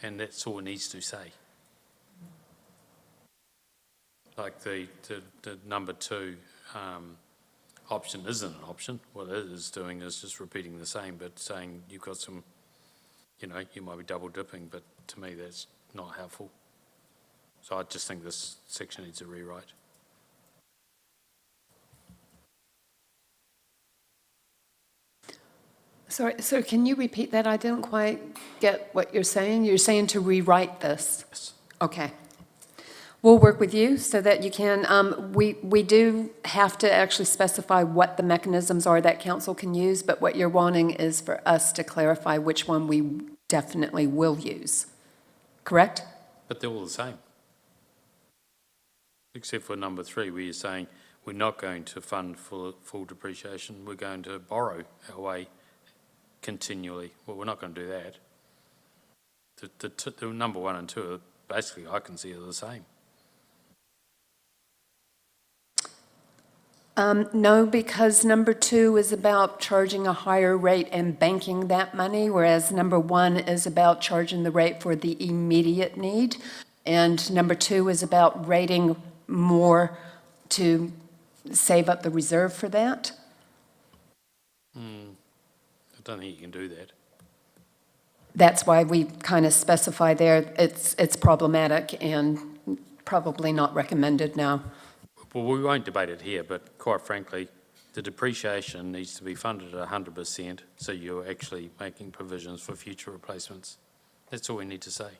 and that's all it needs to say. Like the number 2 option isn't an option. What it is doing is just repeating the same, but saying you've got some, you know, you might be double dipping, but to me that's not helpful. So I just think this section needs a rewrite. Sorry, so can you repeat that? I didn't quite get what you're saying. You're saying to rewrite this? Yes. Okay. We'll work with you so that you can, we do have to actually specify what the mechanisms are that council can use, but what you're wanting is for us to clarify which one we definitely will use, correct? But they're all the same. Except for number 3, where you're saying we're not going to fund full depreciation, we're going to borrow our way continually. Well, we're not going to do that. The number 1 and 2 are basically, I can see, are the same. No, because number 2 is about charging a higher rate and banking that money, whereas number 1 is about charging the rate for the immediate need. And number 2 is about rating more to save up the reserve for that. I don't think you can do that. That's why we kind of specify there it's problematic and probably not recommended now. Well, we won't debate it here, but quite frankly, the depreciation needs to be funded at 100%, so you're actually making provisions for future replacements. That's all we need to say.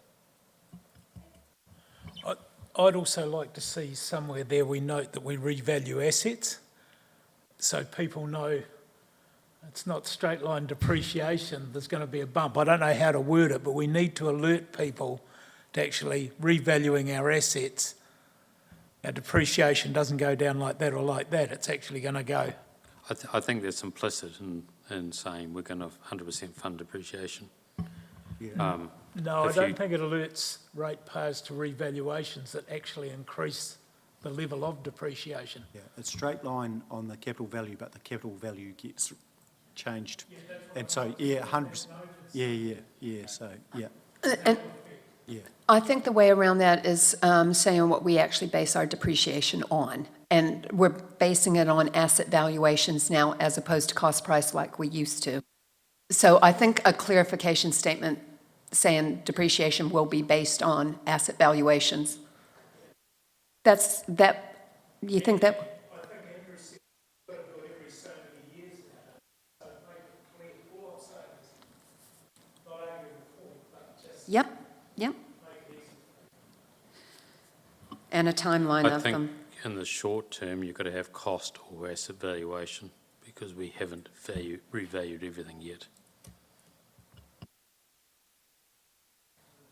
I'd also like to see somewhere there we note that we revalue assets, so people know it's not straight line depreciation, there's going to be a bump. I don't know how to word it, but we need to alert people to actually revaluing our assets. Our depreciation doesn't go down like that or like that, it's actually going to go. I think there's implicit in saying we're going to 100% fund depreciation. No, I If don't you- think it alerts ratepayers to revaluations that actually increase the level of depreciation. Yeah, it's straight line on the capital value, but the capital value gets changed. And so, yeah, 100%. Yeah, so, yeah. And Yeah. I think the way around that is saying what we actually base our depreciation on. And we're basing it on asset valuations now as opposed to cost price like we used to. So I think a clarification statement saying depreciation will be based on asset valuations. You think that? I think Andrew said we've got to do it every so many years now, so make it clear. All I'm saying is not arguing the point, but just Yep. make it easy. And a timeline I of think them. in the short term, you've got to have cost or asset valuation because we haven't revalued everything yet.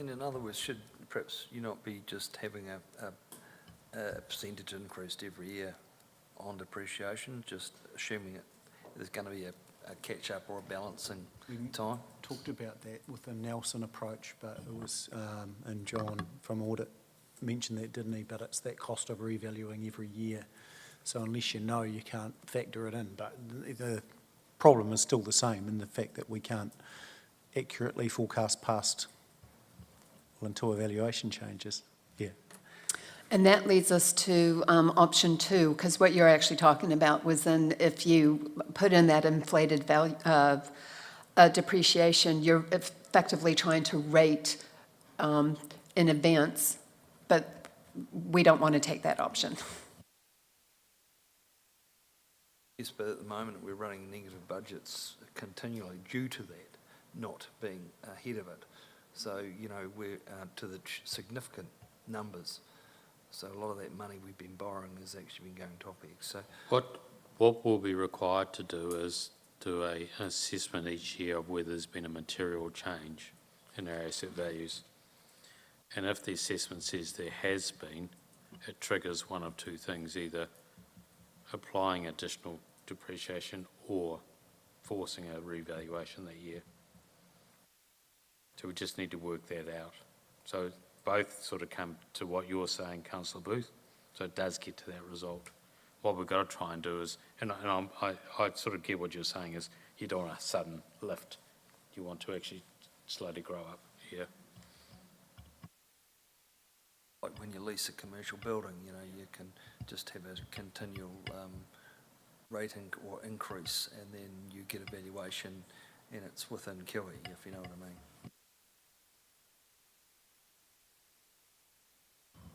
And in other words, should perhaps you not be just having a percentage increased every year on depreciation, just assuming there's going to be a catch-up or a balance in time? Talked about that with the Nelson approach, but it was, and John from Audit mentioned that, didn't he? But it's that cost of revaluing every year. So unless you know, you can't factor it in. But the problem is still the same in the fact that we can't accurately forecast past until evaluation changes. Yeah. And that leads us to option 2, because what you're actually talking about was then if you put in that inflated value of depreciation, you're effectively trying to rate in advance, but we don't want to take that option. Yes, but at the moment, we're running negative budgets continually due to that, not being ahead of it. So, you know, we're to the significant numbers. So a lot of that money we've been borrowing has actually been going to OPEX. So What will be required to do is do an assessment each year of whether there's been a material change in our asset values. And if the assessment says there has been, it triggers one of two things, either applying additional depreciation or forcing a revaluation that year. So we just need to work that out. So both sort of come to what you're saying, Councillor Booth, so it does get to that result. What we've got to try and do is, I sort of get what you're saying is you don't want a sudden lift. You want to actually slowly grow up here. Like when you lease a commercial building, you know, you can just have a continual rating or increase, and then you get a valuation and it's within QE, if you know what I mean.